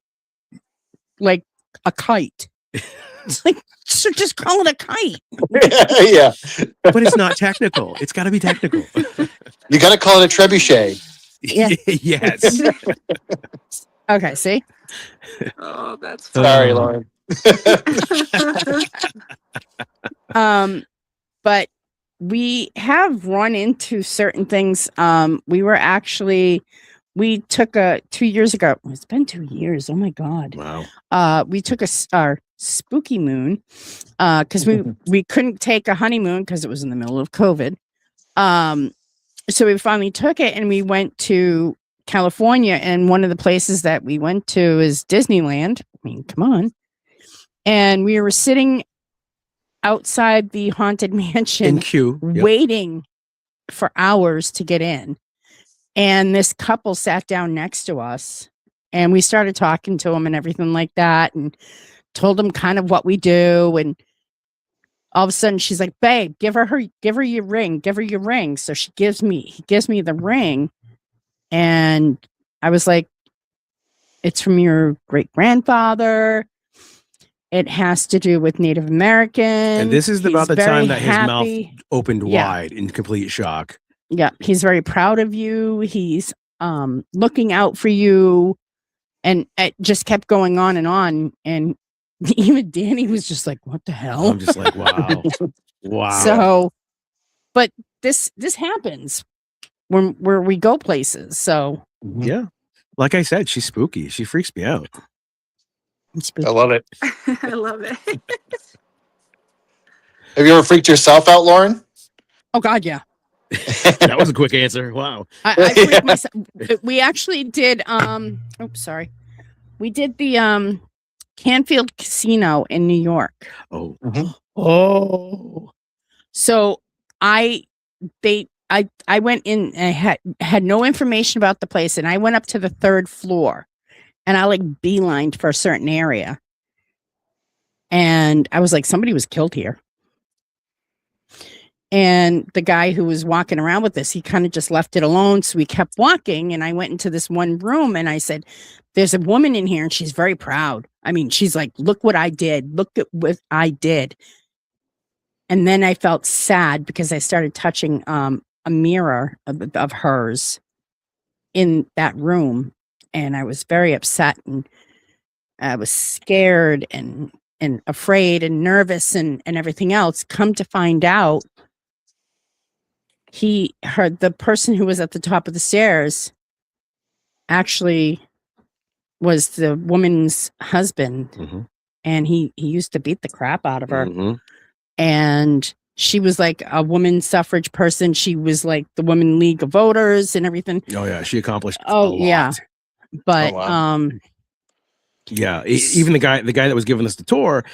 like a kite. It's like, so just call it a kite. Yeah. But it's not technical. It's got to be technical. You got to call it a trebuchet. Yeah. Yes. Okay, see? Oh, that's Sorry, Oh. Lauren. But we have run into certain things. We took 2 years ago. It's been 2 years. Oh my God. Wow. We took our spooky moon because we couldn't take a honeymoon because it was in the middle of COVID. So we finally took it and we went to California, and one of the places that we went to is Disneyland. I mean, come on. And we were sitting outside the haunted mansion In queue. Yep. waiting for hours to get in. And this couple sat down next to us and we started talking to them and everything like that and told them kind of what we do. And all of a sudden she's like, babe, give her your ring. So he gives me the ring. And I was like, it's from your great grandfather. It has to do with Native American. And this is about the time that his mouth opened Yeah. wide in complete shock. Yeah, he's very proud of you. He's looking out for you. And it just kept going on. And even Danny was just like, what the hell? I'm just like, wow. Wow. So, but this happens where we go places. So Yeah. Like I said, she's spooky. She freaks me out. I love it. I love it. Have you ever freaked yourself out, Lauren? oh God, yeah. That was a quick answer. Wow. I freaked myself. We actually did sorry. We did the Canfield Casino in New York. Oh. Oh. So I went in and I had no information about the place, and I went up to the third floor and I like beelined for a certain area. And I was like, somebody was killed here. And the guy who was walking around with this, he kind of just left it alone. So we kept walking, and I went into this one room and I said, there's a woman in here and she's very proud. I mean, she's like, look what I did. Look at what I did. And then I felt sad because I started touching a mirror of hers in that room. And I was very upset, and I was scared and afraid and nervous and everything else. Come to find out, the person who was at the top of the stairs actually was the woman's husband. Mhm. And he used to beat the crap out of her. Mhm. And she was like a woman suffrage person. She was like the Women League of Voters and everything. Oh yeah, she accomplished a Oh lot. yeah. But Oh, wow. Yeah, even the guy that was giving us the tour,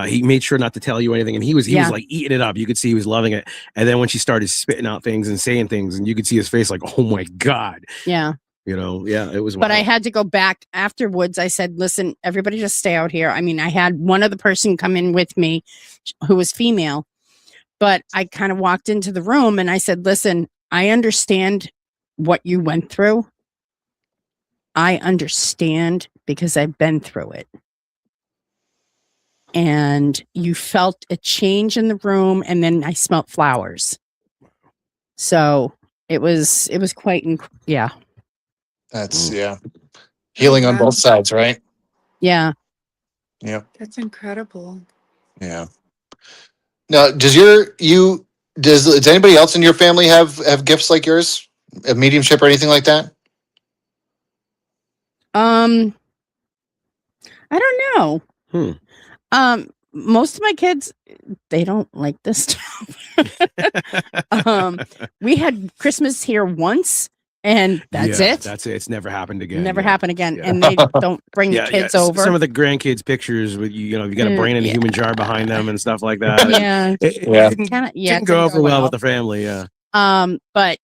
he made sure not to tell you anything, and he was Yeah. like eating it up. You could see he was loving it. And then when she started spitting out things and saying things, and you could see his face like, oh my God, yeah. Yeah, it was. But I wild. had to go back afterwards. I said, listen, everybody just stay out here. I mean, I had one other person come in with me who was female, but I kind of walked into the room and I said, listen, I understand what you went through. I understand because I've been through it. And you felt a change in the room, and then I smelt flowers. So it was quite, yeah. That's healing on Wow. both sides, right? Yeah. Yeah. That's incredible. Yeah. Now, does anybody else in your family have gifts like yours? A mediumship or anything like that? I don't know. Most of my kids, they don't like this stuff. We had Christmas here once, And that's Yeah, it. That's it. It's never happened again. Never yeah. happened again. Yeah. And they don't bring the kids over. Some of the grandkids pictures with you know, you got a brain in a human jar behind them and stuff like that. Yeah. It didn't go over well with the family. Yeah. But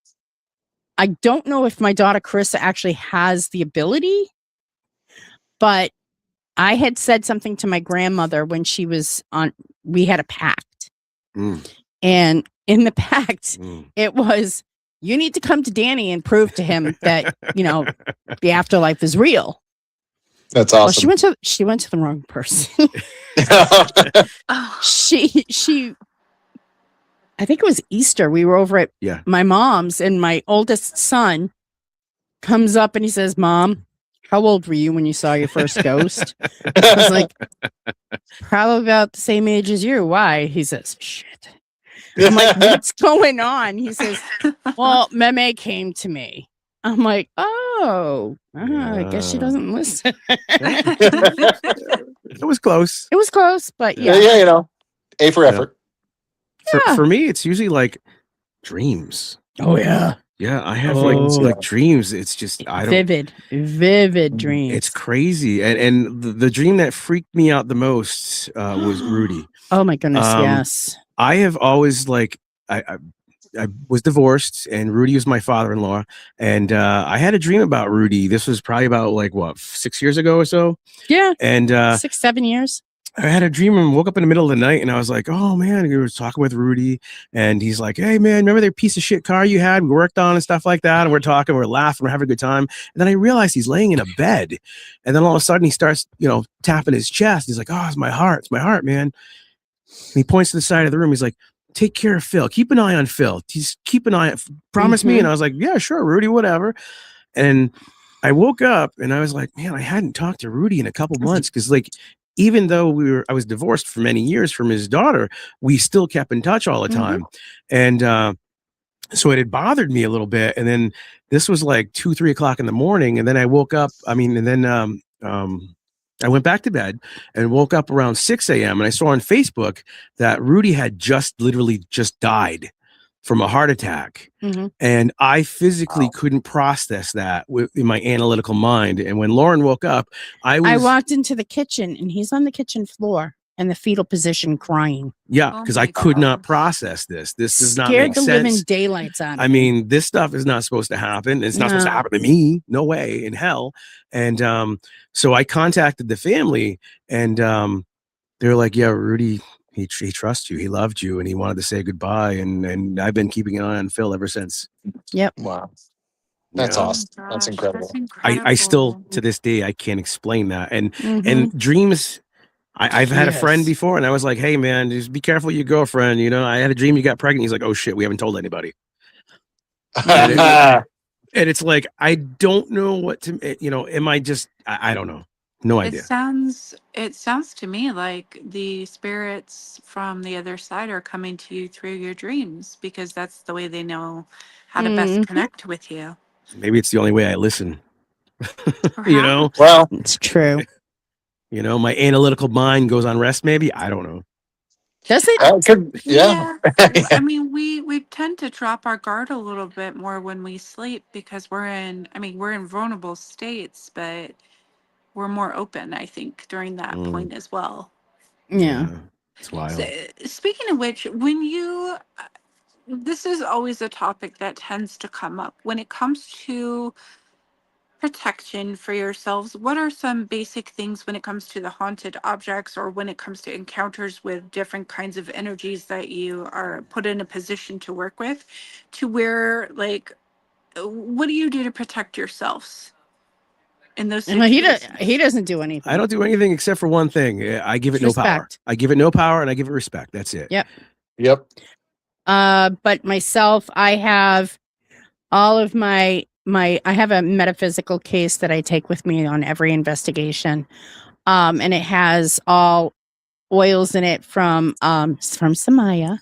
I don't know if my daughter Carissa actually has the ability, but I had said something to my grandmother when she was on, we had a pact. And in the pact, it was, you need to come to Danny and prove to him that, you know, the afterlife is real. That's awesome. Well, she went to the wrong person. she I think it was Easter. We were over at my mom's, and my oldest son comes up and he says, "Mom, how old were you when you saw your first ghost?" I was like, "Probably about the same age as you." Why? He says, "Shit." I'm like, "What's going on?" He says, "Well, Meme came to me." I'm like, "Oh, I guess she doesn't listen." It was close. It was close, but yeah. You know, A for effort. For me, it's usually like dreams. Oh yeah. Yeah, I have like dreams. It's just I don't vivid dreams. It's crazy, and the dream that freaked me out the most was Rudy. Oh my goodness, yes. I have always like I was divorced, and Rudy was my father-in-law, and I had a dream about Rudy. This was probably about like what 6 years ago or so. Yeah, and 6-7 years. I had a dream and woke up in the middle of the night, and I was like, "Oh man!" We were talking with Rudy, and he's like, "Hey man, remember that piece of shit car you had? We worked on and stuff like that." And we're talking, we're laughing, we're having a good time. And then I realized he's laying in a bed, and then all of a sudden he starts, you know, tapping his chest. He's like, "Oh, it's my heart, man." And he points to the side of the room. He's like, "Take care of Phil. Keep an eye on Phil. Just keep an eye. Promise me." And I was like, "Yeah, sure, Rudy, whatever." And I woke up and I was like, "Man, I hadn't talked to Rudy in a couple months because like." Even though I was divorced for many years from his daughter, we still kept in touch all the time. And so it had bothered me a little bit. And then this was like 2-3 o'clock in the morning. And then I woke up, I went back to bed and woke up around 6 a.m. And I saw on Facebook that Rudy had literally just died from a heart attack. And I physically couldn't process that in my analytical mind. And when Lauren woke up, I walked into the kitchen and he's on the kitchen floor in the fetal position crying. Yeah, because I could not process this. This does not make sense. Scared the living daylights out of me. I mean, this stuff is not supposed to happen. It's not supposed to happen to me. No way in hell. And so I contacted the family, and they're like, "Yeah, Rudy, he trusts you. He loved you, and he wanted to say goodbye." And I've been keeping an eye on Phil ever since. Yep. Wow. That's awesome. That's incredible. I still, to this day, I can't explain that. And dreams, I've had a friend before, and I was like, "Hey man, just be careful with your girlfriend. You know, I had a dream you got pregnant." He's like, "Oh shit, we haven't told anybody." And it's like, I don't know what to, you know, am I just, I don't know. No idea. It sounds to me like the spirits from the other side are coming to you through your dreams, because that's the way they know how to best connect with you. Maybe it's the only way I listen. You know? Well, it's true. You know, my analytical mind goes on rest, maybe. I don't know. Does it? Yeah. I mean, we tend to drop our guard a little bit more when we sleep, because we're in vulnerable states, but we're more open, I think, during that point as well. Yeah. It's wild. So, speaking of which, this is always a topic that tends to come up when it comes to protection for yourselves. What are some basic things when it comes to the haunted objects, or when it comes to encounters with different kinds of energies that you are put in a position to work with, to where, like, what do you do to protect yourselves in those situations? He doesn't do anything. I don't do anything except for one thing. I give it no power. I give it no power, and I give it respect. That's it. Yep. But myself, I have all of I have a metaphysical case that I take with me on every investigation. And it has all oils in it from Samaya,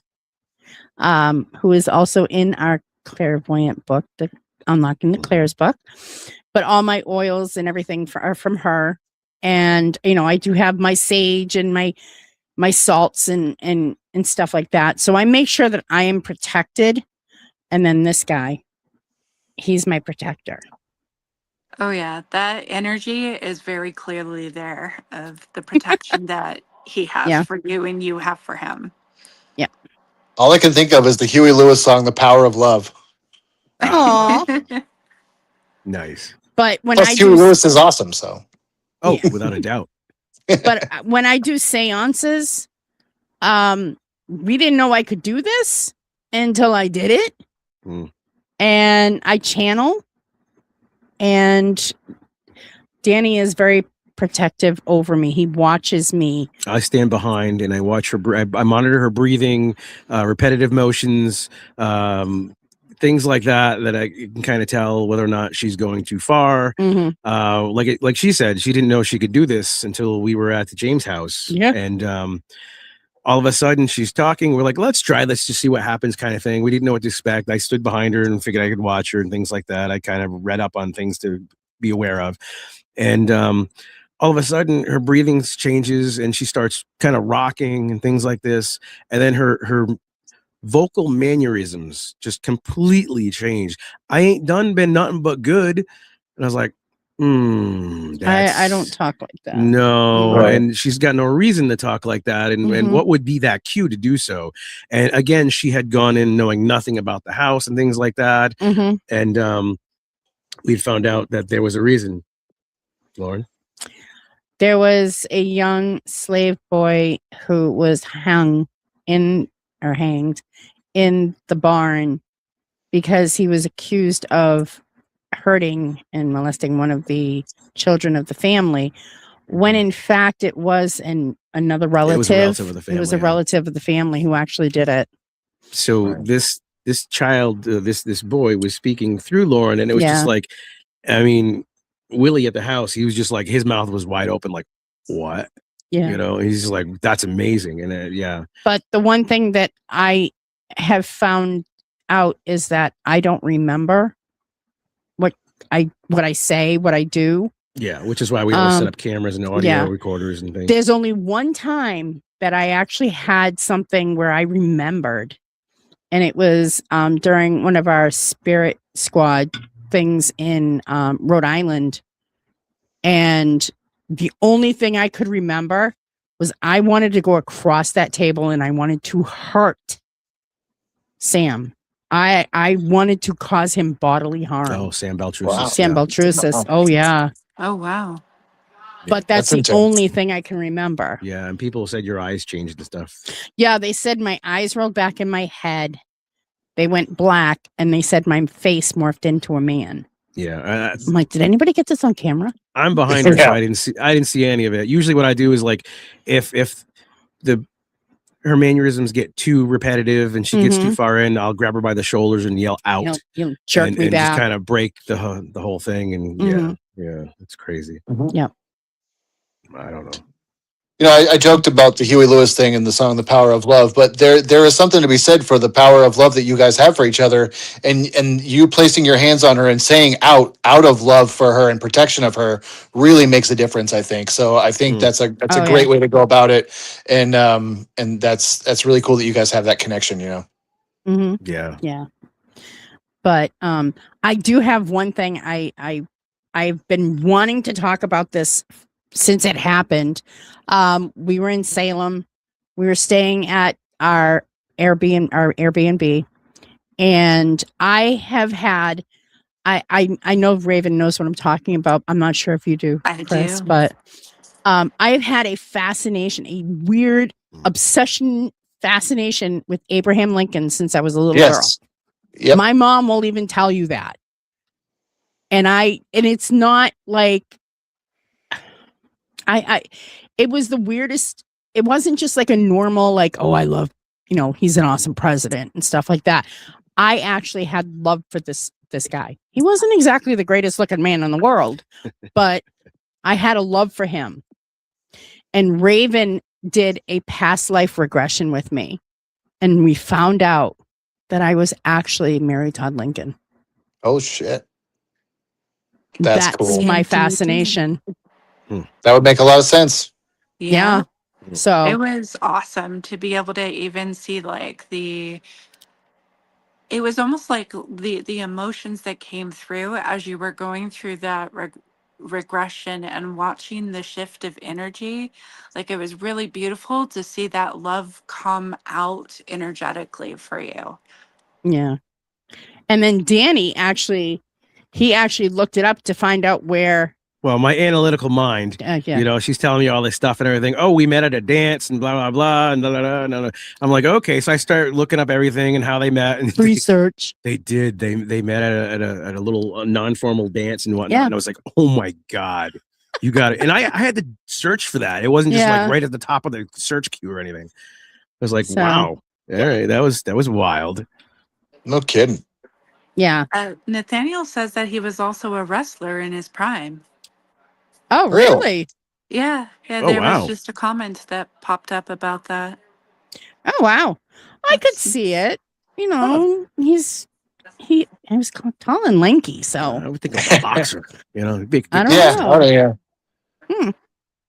who is also in our clairvoyant book, the Unlocking the Clairs book. But all my oils and everything are from her. And, you know, I do have my sage and my salts and stuff like that. So I make sure that I am protected. And then this guy, he's my protector. Oh yeah, that energy is very clearly there of the protection that he has Yeah. for you and you have for him. All I can think of is the Huey Lewis song, "The Power of Love." Aw. Nice. But when Plus, I Huey do, Lewis is awesome. So Oh, Yeah. without a doubt. but when I do seances, we didn't know I could do this until I did it. Mm. And I channel, and Danny is very protective over me. He watches me. I stand behind and I watch her. I monitor her breathing, repetitive motions, things like that. That I can kind of tell whether or not she's going too far. Mhm. Like she said, she didn't know she could do this until we were at the James house. Yeah. And all of a sudden she's talking. We're like, let's try. Let's just see what happens, kind of thing. We didn't know what to expect. I stood behind her and figured I could watch her and things like that. I kind of read up on things to be aware of. And all of a sudden her breathing changes and she starts kind of rocking and things like this. And then her vocal mannerisms just completely changed. I ain't been nothing but good. And I was like, I don't talk like that. No, Right. and she's got no reason to talk like that. And Mhm. what would be that cue to do so? And again, she had gone in knowing nothing about the house and things like that. Mhm. And we'd found out that there was a reason. Lauren? There was a young slave boy who was hanged in the barn because he was accused of hurting and molesting one of the children of the family, when in fact it was another relative. It was a relative of the family. It was a yeah. relative of the family who actually did it. So Right. this child, this boy was speaking through Lauren, and it was Yeah. just like, I mean, Willie at the house, he was just like, his mouth was wide open, like, what? Yeah. You know, he's just like, that's amazing. And yeah. But the one thing that I have found out is that I don't remember what I say, what I do. Yeah, which is why we always set up cameras and audio yeah. recorders and things. There's only one time that I actually had something where I remembered, and it was during one of our spirit squad things in Rhode Island. And the only thing I could remember was I wanted to go across that table and I wanted to hurt Sam. I wanted to cause him bodily harm. Oh, Sam Beltrusis. Wow. Sam yeah. Beltrusis. Oh, yeah. Oh wow. But that's That's the intense. only thing I can remember. Yeah, and people said your eyes changed and stuff. Yeah, they said my eyes rolled back in my head. They went black, and they said my face morphed into a man. Yeah, I'm like, did anybody get this on camera? I'm behind her, so Yeah. I didn't see any of it. Usually, what I do is like, if her mannerisms get too repetitive and she gets too far in, I'll grab her by the shoulders and yell out. You'll jerk and, me and back. just kind of break the whole thing. And yeah, it's crazy. Yep. I don't know. You know, I joked about the Huey Lewis thing and the song "The Power of Love," but there is something to be said for the power of love that you guys have for each other, and you placing your hands on her and saying out of love for her and protection of her really makes a difference, I think. So I think that's a great way to go about it, and that's really cool that you guys have that connection. You know. Yeah. But I do have one thing I've been wanting to talk about this since it happened. We were in Salem. We were staying at our Airbnb, and I have had. I know Raven knows what I'm talking about. I'm not sure if you do, I Chris, do. but I've had a weird fascination with Abraham Lincoln since I was a little girl. Yes. Yep. My mom will even tell you that. And it's not like it was the weirdest. It wasn't just like a normal, like, oh, I love, he's an awesome president and stuff like that. I actually had love for this guy. He wasn't exactly the greatest looking man in the world, but I had a love for him. And Raven did a past life regression with me. And we found out that I was actually Mary Todd Lincoln. Oh shit. That's cool. My fascination. That would make a lot of sense. Yeah. So it was awesome to be able to even see like the it was almost like the emotions that came through as you were going through that regression and watching the shift of energy. Like it was really beautiful to see that love come out energetically for you. Yeah. And then Danny he actually looked it up to find out where. Well, my analytical mind, Yeah. you know, she's telling me all this stuff and everything. Oh, we met at a dance and blah, blah, blah. And blah, blah, blah, blah, blah. I'm like, okay. So I start looking up everything and how they met. And Research. they did. They met at a little non-formal dance and whatnot. Yeah. And I was like, oh my God, you got it. And I had to search for that. It wasn't just Yeah. like right at the top of the search queue or anything. I was like, So- wow. All right. That was wild. No kidding. Yeah. Nathaniel says that he was also a wrestler in his prime. Oh, Really? really? Yeah, Oh, there wow. was just a comment that popped up about that. Oh, wow. I could That's- see it. You know, he was tall and lanky, I so would think of a boxer, you know, big. I don't Yeah. know. Oh, yeah. Hmm.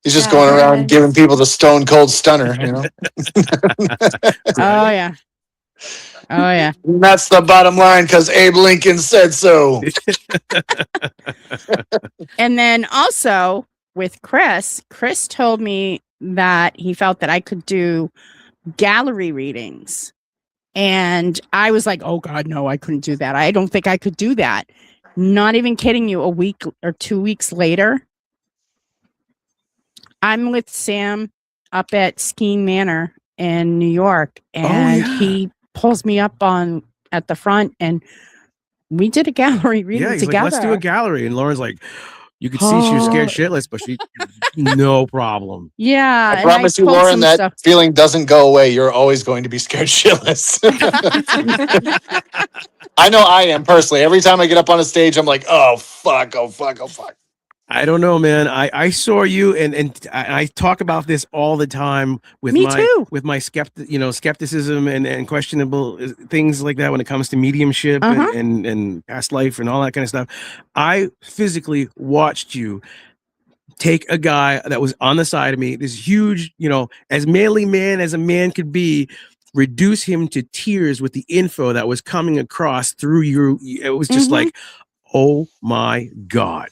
He's just Yeah, going there around is. giving people the stone cold stunner, you know? Oh yeah. Oh yeah. And that's the bottom line because Abe Lincoln said so. And then also with Chris told me that he felt that I could do gallery readings. And I was like, oh God, no, I couldn't do that. I don't think I could do that. Not even kidding you. A week or 2 weeks later, I'm with Sam up at Skeen Manor in New York. And yeah. he pulls me up at the front and we did a gallery reading Yeah, he's together. like, let's do a gallery. And Lauren's like, you could see she was scared shitless, but she no problem. Yeah. I promise you, pulled Lauren, some that stuff. feeling doesn't go away. You're always going to be scared shitless. I know I am personally. Every time I get up on a stage, I'm like, oh, fuck, oh, fuck, oh, fuck. I don't know, man. I saw you and I talk about this all the time with Me my too. with my skepticism and questionable things like that when it comes to mediumship Uh-huh. and past life and all that kind of stuff. I physically watched you take a guy that was on the side of me, this huge, as manly man as a man could be, reduce him to tears with the info that was coming across through you. It was just Mhm. like, oh my God.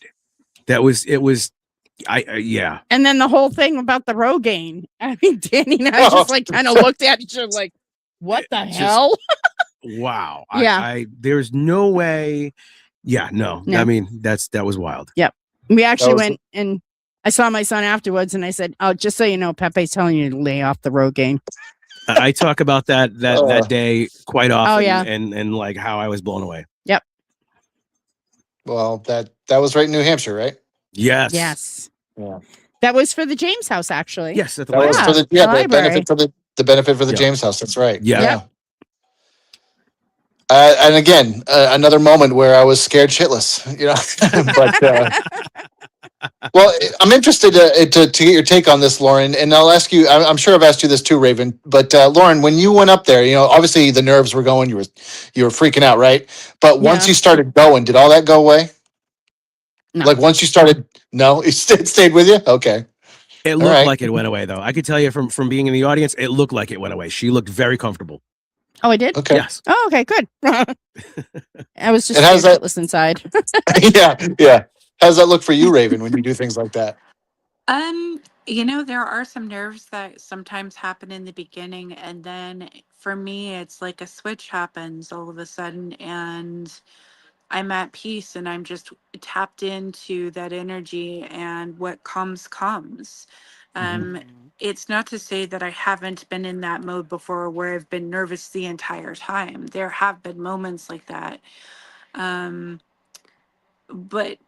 Yeah. And then the whole thing about the Rogaine. I mean, Danny and I just like kind of looked at each other like, what the Just- hell? Wow. Yeah. There's no way. Yeah, no. No. I mean, that was wild. We actually was- went and I saw my son afterwards and I said, oh, just so you know, Pepe's telling you to lay off the Rogaine. I talk about that day quite often yeah. and like how I was blown away. Well, that was right in New Hampshire, right? Yes. Yes. Yeah. That was for the James house, actually. Yes. At the That was library. for the the library. benefit for the Yeah. James House. That's right. Yeah. And again, another moment where I was scared shitless, but well, I'm interested to get your take on this, Lauren, and I'll ask you. I'm sure I've asked you this too, Raven. But Lauren, when you went up there, obviously the nerves were going. You were freaking out, right? But once Yeah. you started going, did all that go away? No. Like once you started, no, it stayed with you. Okay. It looked right. like it went away, though. I could tell you from being in the audience, it looked like it went away. She looked very comfortable. Oh, I did? Okay. Yes. Oh, okay, good. I was just And how's scared that- shitless inside. yeah. How's that look for you, Raven, when you do things like that? There are some nerves that sometimes happen in the beginning, and then for me, it's like a switch happens all of a sudden, and I'm at peace, and I'm just tapped into that energy, and what comes. It's not to say that I haven't been in that mode before where I've been nervous the entire time. There have been moments like that. But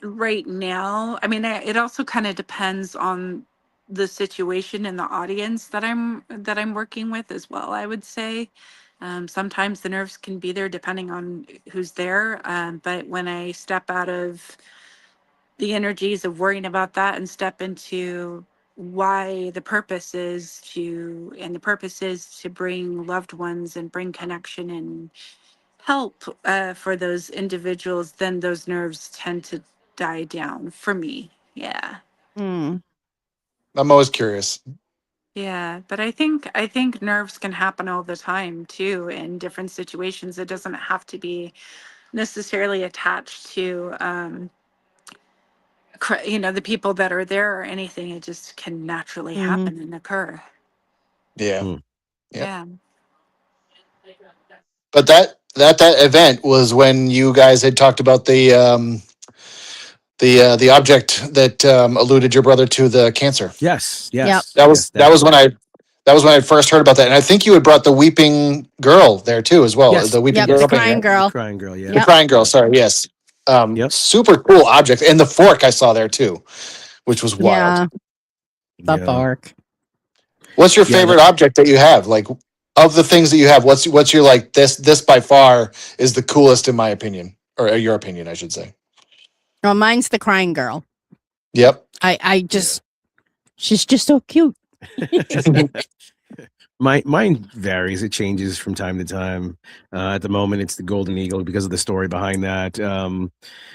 right now, I mean, it also kind of depends on the situation and the audience that I'm working with as well, I would say. Sometimes the nerves can be there depending on who's there. But when I step out of the energies of worrying about that and step into why the purpose is to bring loved ones and bring connection and help for those individuals, then those nerves tend to die down for me. Yeah. Hmm. I'm always curious. Yeah, but I think nerves can happen all the time too in different situations. It doesn't have to be necessarily attached to the people that are there or anything. It just can naturally Mhm. happen and occur. Yeah. Mm. Yep. Yeah. But that event was when you guys had talked about the object that alluded your brother to the cancer. Yes, Yep. yes, That yes, was that was when I first heard about that, and I think you had brought the weeping girl there too as well. yes, The weeping Yep, girl, the yes, crying the girl. crying girl. Yeah, the Yep. crying girl. Sorry, yes. yep, Super cool object, and the fork I saw there too, which was wild. Yeah, the yeah, bark. What's your yeah. favorite object that you have? Like of the things that you have, what's your like this by far is the coolest in my opinion, or your opinion, I should say. Well, mine's the crying girl. Yep. I just, she's just so cute. Mine varies. It changes from time to time. At the moment, it's the golden eagle because of the story behind that.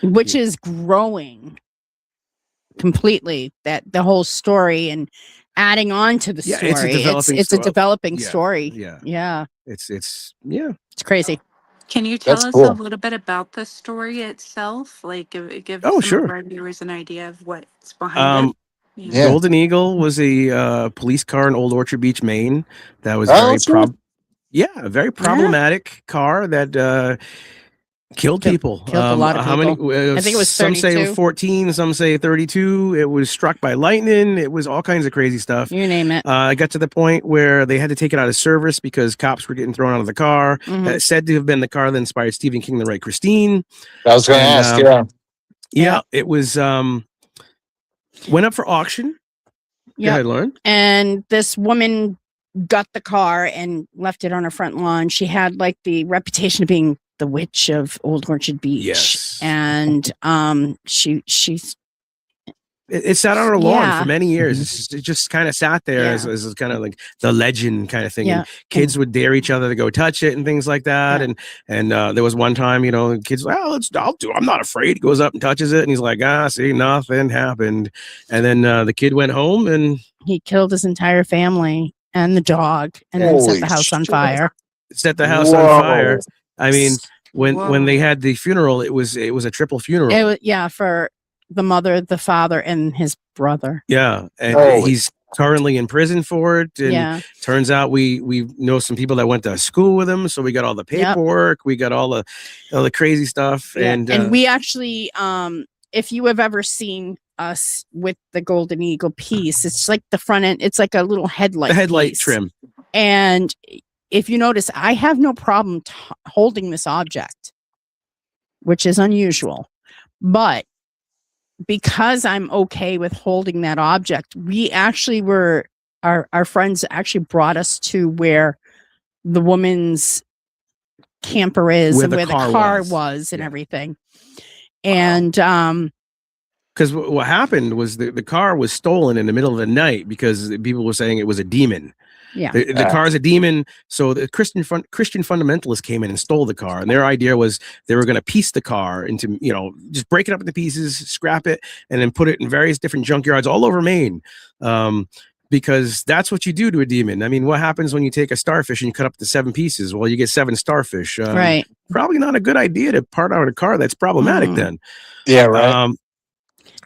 Which is growing completely. That the whole story and adding on to the Yeah, story. it's a developing It's a story. developing Yeah, story. yeah. Yeah, It's yeah. it's crazy. Can you tell That's us a cool. little bit about the story itself? Like give Oh, some of sure. our viewers an idea of what's behind it. Yeah. Yeah. Golden Eagle was a police car in Old Orchard Beach, Maine. That was Oh, very that's right. a very problematic car that killed people. Killed a lot of How many? people. I think it was some say 32. 14, some say 32. It was struck by lightning. It was all kinds of crazy stuff. You name it. It got to the point where they had to take it out of service because cops were getting thrown out of the car. Mhm. Said to have been the car that inspired Stephen King to write Christine. I was going to And, ask. Yeah, Yeah. it was went up for auction. Go Yep. ahead, Lauren. And this woman got the car and left it on her front lawn. She had like the reputation of being the witch of Old Orchard Beach. Yes. And she's It sat on her lawn Yeah. for many years. It just kind of sat there Yeah. as kind of like the legend kind of thing. Yeah. And kids would dare each other to go touch it and things like that. Yeah. And there was one time, the kids, I'll do. I'm not afraid. He goes up and touches it, and he's like, see, nothing happened. And then the kid went home, and he killed his entire family and the dog and then set Holy the house on shit. fire. set the house on fire. I mean, when Whoa. they had the funeral, it was a triple funeral. It was, for the mother, the father, and his brother. Yeah, and Holy- he's currently in prison for it. And Yeah. turns out we know some people that went to school with him, so we got all the paperwork, we got all the crazy stuff, Yeah. and We actually, if you have ever seen us with the Golden Eagle piece, it's like the front end, it's like a little headlight. the headlight piece. trim. And if you notice, I have no problem holding this object, which is unusual. But because I'm okay with holding that object, we actually were, our friends actually brought us to where the woman's camper is Where and the where the car car was. was and Yeah. everything. And Because what happened was the car was stolen in the middle of the night because people were saying it was a demon. yeah. The car's a demon. So the Christian fundamentalists came in and stole the car. And their idea was they were going to piece the car into, just break it up into pieces, scrap it, and then put it in various different junkyards all over Maine. Because that's what you do to a demon. I mean, what happens when you take a starfish and you cut up to 7 pieces? Well, you get 7 starfish. Right. Probably not a good idea to part out a car that's problematic then. Yeah, right.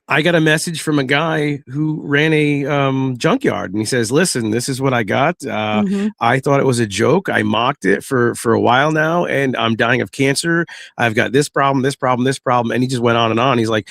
I got a message from a guy who ran a junkyard, and he says, listen, this is what I got. Mhm. I thought it was a joke. I mocked it for a while now, and I'm dying of cancer. I've got this problem, this problem, this problem. And he just went on and on. He's like,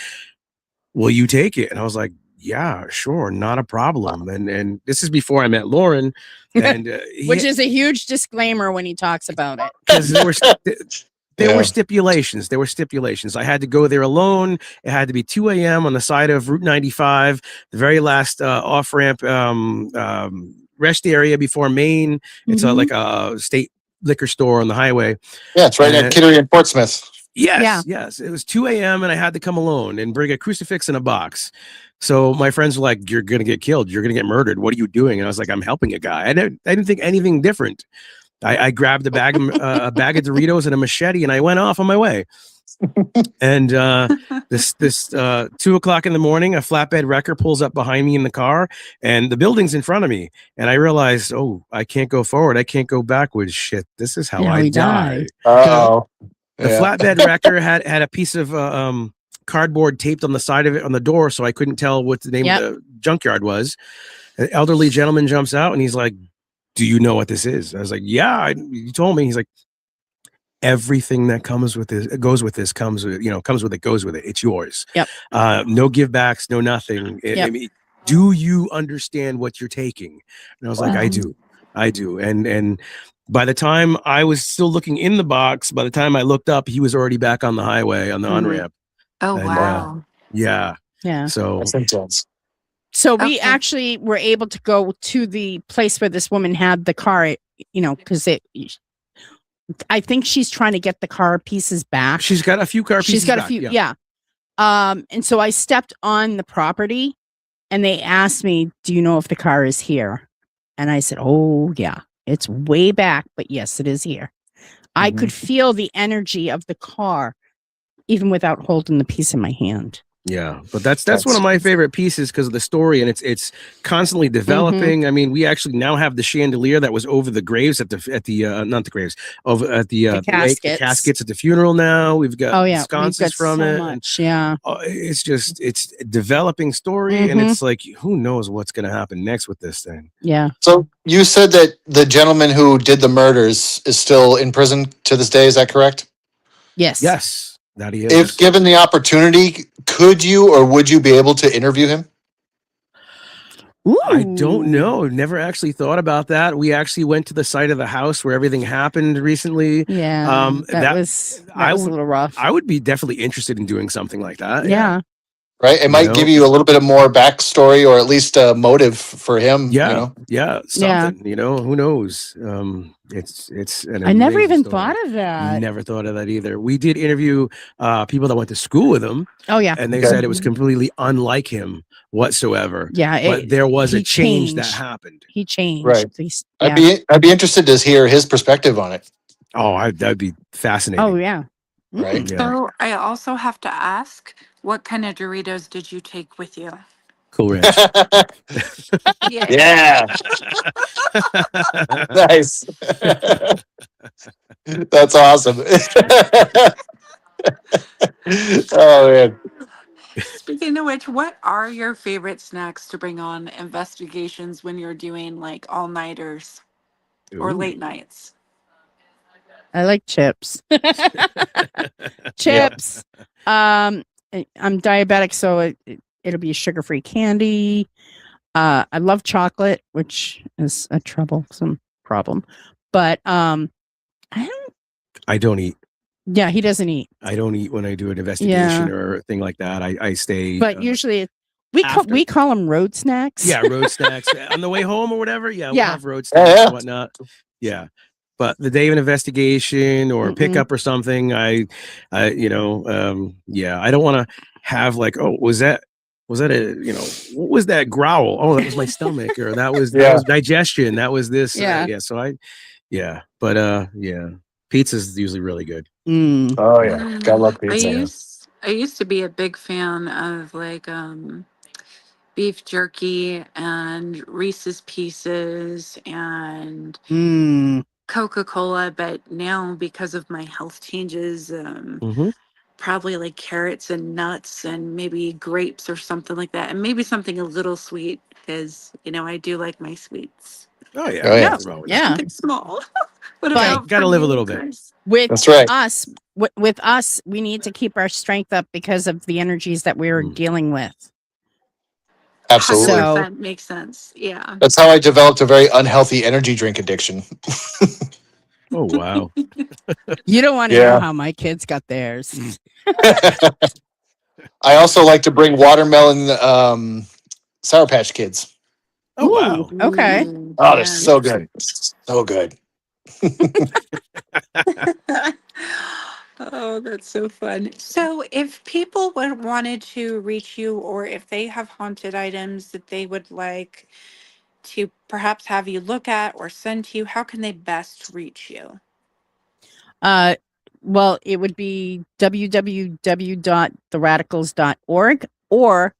will you take it? And I was like, yeah, sure, not a problem. And this is before I met Lauren. And Which is a huge disclaimer when he talks about it. because there Yeah. were stipulations. There were stipulations. I had to go there alone. It had to be 2 a.m. on the side of Route 95, the very last off-ramp rest area before Maine. It's Mhm. like a state liquor store on the highway. Yeah, it's right at Kittery and Portsmouth. Yes. It was 2 a.m. and I had to come alone and bring a crucifix in a box. So my friends were like, you're going to get killed. You're going to get murdered. What are you doing? And I was like, I'm helping a guy. I didn't think anything different. I grabbed a bag of Doritos and a machete, and I went off on my way. And this 2:00 in the morning, a flatbed wrecker pulls up behind me in the car, and the building's in front of me. And I realized, oh, I can't go forward. I can't go backwards. Shit, this is how Yeah, I we die. Oh, The flatbed wrecker had a piece of cardboard taped on the side of it on the door, so I couldn't tell what the name of the junkyard was. An elderly gentleman jumps out, and he's like, "Do you know what this is?" I was like, "Yeah, you told me." He's like, "Everything that comes with this, goes with this, comes with it, goes with it. It's yours. Yep. No give backs, no nothing. Yep. I mean, do you understand what you're taking?" And I was like, Wow. I do. And by the time I was still looking in the box, by the time I looked up, he was already back on the highway on the on-ramp. Oh, And, wow. Yeah. Yeah. So that's intense. So we Okay. actually were able to go to the place where this woman had the car, because I think she's trying to get the car pieces back. she's got a few car pieces. She's got back, a few, yeah. And so I stepped on the property, and they asked me, "Do you know if the car is here?" And I said, "Oh yeah, it's way back, but yes, it is here." I could feel the energy of the car, even without holding the piece in my hand. Yeah, but that's one of my favorite pieces because of the story, and it's constantly developing. I mean, we actually now have the chandelier that was over the graves not the graves, over at the lake, the caskets at the funeral. Now we've got sconces from it. Much, yeah. It's a developing story, and it's like, who knows what's going to happen next with this thing. Yeah. So you said that the gentleman who did the murders is still in prison to this day. Is that correct? Yes. Yes. That he is. If given the opportunity, could you or would you be able to interview him? Ooh. I don't know. Never actually thought about that. We actually went to the site of the house where everything happened recently. Yeah. That was a little rough. I would be definitely interested in doing something like that. Yeah. Right? It might give you a little bit of more backstory or at least a motive for him. Yeah. Something, who knows? It's an I never amazing even story. thought of that. Never thought of that either. We did interview people that went to school with him. Oh yeah. And they said it was completely unlike him whatsoever. Yeah. But there was a change that happened. He changed. Right. Yeah. I'd be interested to hear his perspective on it. Oh, that'd be fascinating. Oh yeah. Right. Yeah. So I also have to ask, what kind of Doritos did you take with you? Cool Ranch. Yeah. Nice. That's awesome. Oh man. Speaking of which, what are your favorite snacks to bring on investigations when you're doing like all-nighters or Ooh. late nights? I like chips. Chips. I'm diabetic, so it'll be sugar-free candy. I love chocolate, which is a troublesome problem. But I don't eat. Yeah, he doesn't eat. I don't eat when I do an investigation or a thing like that. I stay. But usually we call them road snacks. Yeah, road snacks on the way home or whatever. Yeah, we'll have road snacks and whatnot. Yeah. But the day of an investigation or pickup or something, I don't want to have like, oh, was that what was that growl? Oh, that was my stomach, or that was digestion. That was this. Pizza's usually really good. Oh yeah, gotta love pizza. I used to be a big fan of like beef jerky and Reese's Pieces and Coca-Cola, but now because of my health changes, probably like carrots and nuts and maybe grapes or something like that, and maybe something a little sweet because I do like my sweets. Oh yeah, something small. But gotta live a little bit. That's right. With us, we need to keep our strength up because of the energies that we're dealing with. Absolutely. So, that makes sense. Yeah. That's how I developed a very unhealthy energy drink addiction. Oh, wow. You don't want to know how my kids got theirs. I also like to bring watermelon Sour Patch Kids. Oh, wow. Okay. Oh, they're so good. So good. Oh, that's so fun. So if people wanted to reach you, or if they have haunted items that they would like to perhaps have you look at or send to you, how can they best reach you? Well, it would be www.theradicals.org or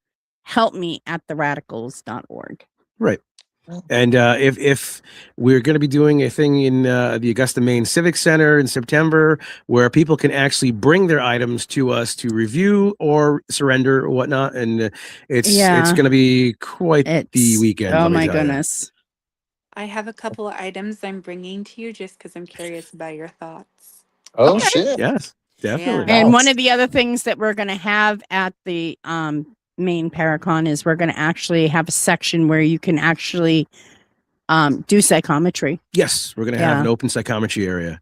helpme@theradicals.org. Right. And if we're going to be doing a thing in the Augusta, Maine Civic Center in September, where people can actually bring their items to us to review or surrender or whatnot, and it's going to be quite the weekend. Oh let me my tell ya. goodness! I have a couple of items I'm bringing to you just because I'm curious about your thoughts. Oh Okay. shit! Yes, definitely. Yeah. And one Nice. of the other things that we're going to have at the Maine Paracon is we're going to actually have a section where you can actually do psychometry. Yes, we're going to have Yeah. an open psychometry area.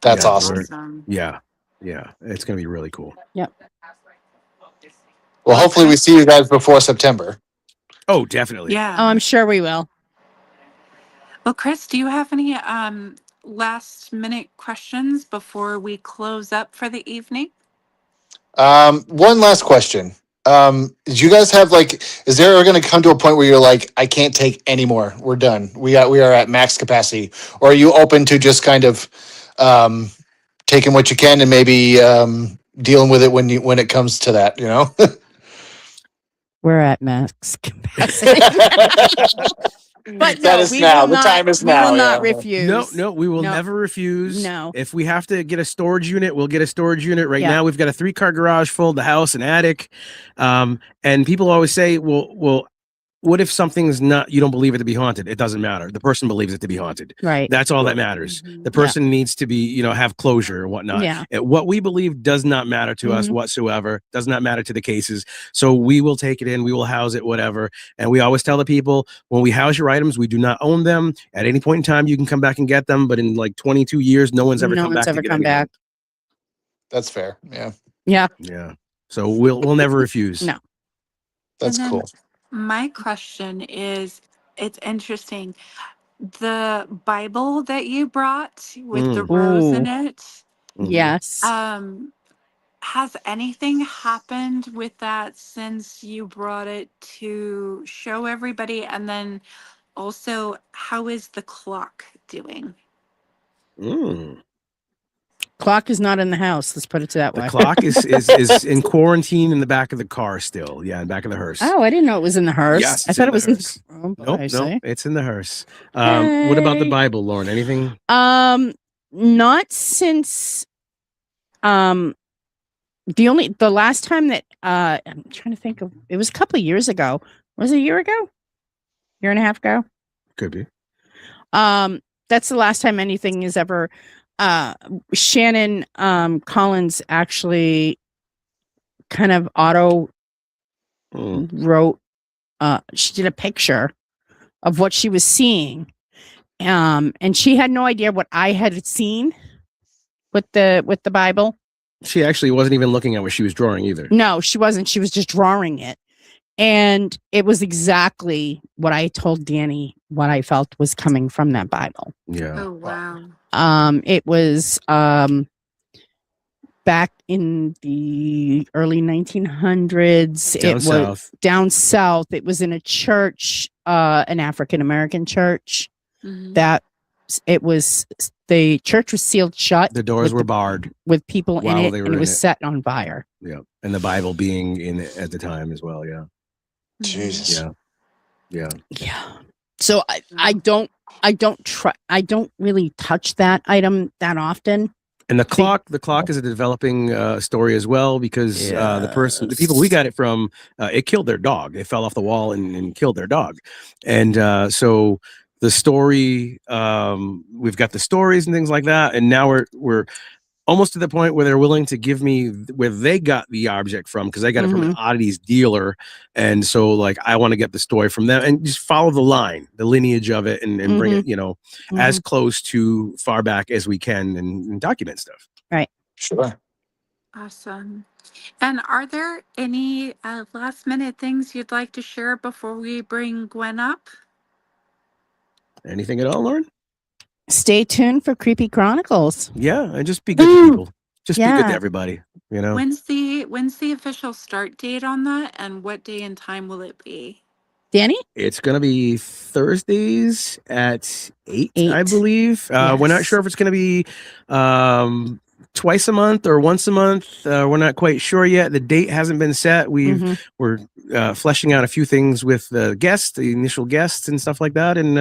That's Yeah, awesome. Awesome. Yeah, it's going to be really cool. Well, hopefully we see you guys before September. Oh, definitely. Yeah. Oh, I'm sure we will. Well, Chris, do you have any last minute questions before we close up for the evening? One last question. Do you guys have like? Is there ever going to come to a point where you're like, I can't take any more. We're done. We are at max capacity. Or are you open to just kind of taking what you can and maybe dealing with it when it comes to that? You know. We're at max capacity. But That no, is we now. will The not. time is We now. will not Yeah. refuse. No, we will No. never refuse. No. If we have to get a storage unit, we'll get a storage unit. Right Yeah. now, we've got a 3-car garage full, the house, an attic. And people always say, well, what if something's not, you don't believe it to be haunted? It doesn't matter. The person believes it to be haunted. Right. That's all that matters. Mhm. The person needs to be, have closure or whatnot. Yeah. What we believe does not matter to us Mhm. whatsoever, does not matter to the cases. So we will take it in, we will house it, whatever. And we always tell the people, when we house your items, we do not own them. At any point in time, you can come back and get them. But in like 22 years, no one's ever come back to get anything. back. That's fair. Yeah. Yeah. Yeah. So we'll never refuse. No. That's And then cool. My question is, it's interesting. The Bible that you brought with the rose in it, Mhm. Yes. has anything happened with that since you brought it to show everybody? And then also, how is the clock doing? Mm. Clock is not in the house. Let's put it that The way. clock is in quarantine in the back of the car still. Yeah, in the back of the hearse. Oh, I didn't know it was in the hearse. Yes, I it's thought in it the was in. hearse. Oh, Nope, I see. it's in the hearse. What about the Hey. Bible, Lauren? Anything? Not since the last time that I'm trying to think of, it was a couple of years ago. Was it a year ago? Year and a half ago? Could be. That's the last time anything is ever Shannon Collins actually kind of wrote she did a picture of what she was seeing. And she had no idea what I had seen with the Bible. She actually wasn't even looking at what she was drawing either. No, she wasn't. She was just drawing it. And it was exactly what I told Danny what I felt was coming from that Bible. Yeah. Oh, wow. It was back in the early 1900s. Down It was south. down south. It was in a church, an African American church. Mhm. That it was, the church was sealed shut. The doors were barred. with people in While it, they were and it in was it. set on fire. Yeah. And the Bible being in it at the time as well. Yeah. Jesus. Yeah. Yeah. Yeah. So I don't really touch that item that often. And the clock is a developing story as well, because the people we got it from, it killed their dog. It fell off the wall and killed their dog. And so the story, we've got the stories and things like that. And now we're almost to the point where they're willing to give me where they got the object from, because I got it from an oddities dealer. And so like, I want to get the story from them and just follow the line, the lineage of it, and bring it, as close to far back as we can and document stuff. Right. Sure. Awesome. And are there any last minute things you'd like to share before we bring Gwen up? Anything at all, Lauren? Stay tuned for Creepy Chronicles. Yeah, and just be good to people. Just be good Yeah. to everybody. When's the official start date on that, and what day and time will it be? Danny? It's going to be Thursdays at 8, I 8. believe. We're not Yes. sure if it's going to be twice a month or once a month. We're not quite sure yet. The date hasn't been set. Mhm. We're fleshing out a few things with the guests, the initial guests and stuff like that. And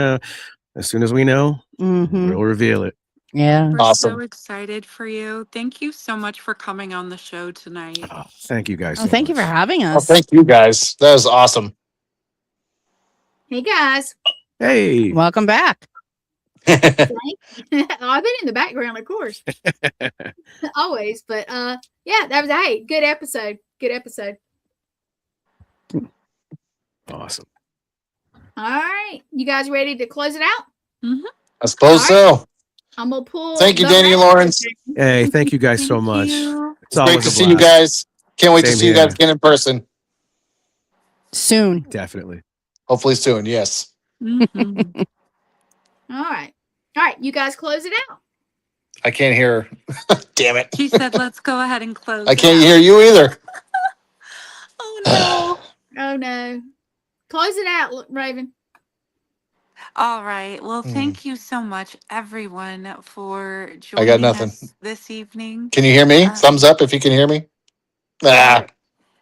as soon as we know, Mhm. we'll reveal it. Yeah. We're Awesome. so excited for you. Thank you so much for coming on the show tonight. Oh, thank you guys. Oh, so thank you for much. having Oh, us. thank you guys. That was awesome. Hey guys. Hey. Welcome back. Oh, I've been in the background, of course. Always. But yeah, that was good episode. Good episode. Awesome. All right. You guys ready to close it out? I suppose so. I'm gonna pull. Thank you, the Danny and rest. Lawrence. Hey, thank you guys so Thank much. you. It's Great always to a see you blast. guys. Can't wait to Same see you here. guys again in person. Soon. Definitely. Hopefully soon. Yes. Mhm. All right. All right. You guys close it out. I can't hear. Damn it. She said, let's go ahead and close. I it can't out. hear you either. Oh, no. Oh no. Close it out, Raven. All right. Well, Hmm. thank you so much, everyone, for I joining got nothing. us this evening. Can you hear me? Uh, Thumbs up if you can hear me. Ah.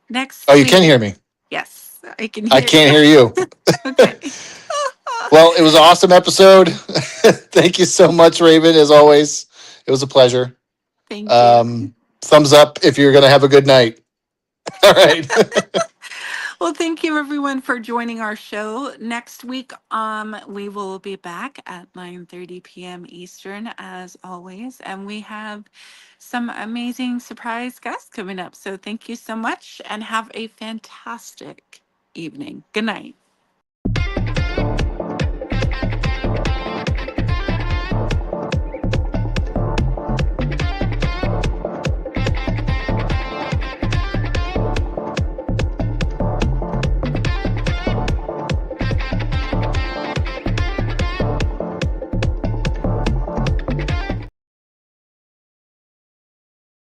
Next Oh, you week. can hear me. Yes, I can hear I can't you. hear you. Okay. Well, it was an awesome episode. Thank you so much, Raven, as always. It was a pleasure. Thank you. Thumbs up if you're going to have a good night. All right. Well, thank you everyone for joining our show. Next week, we will be back at 9:30 p.m. Eastern as always, and we have some amazing surprise guests coming up. So thank you so much and have a fantastic evening. Good night.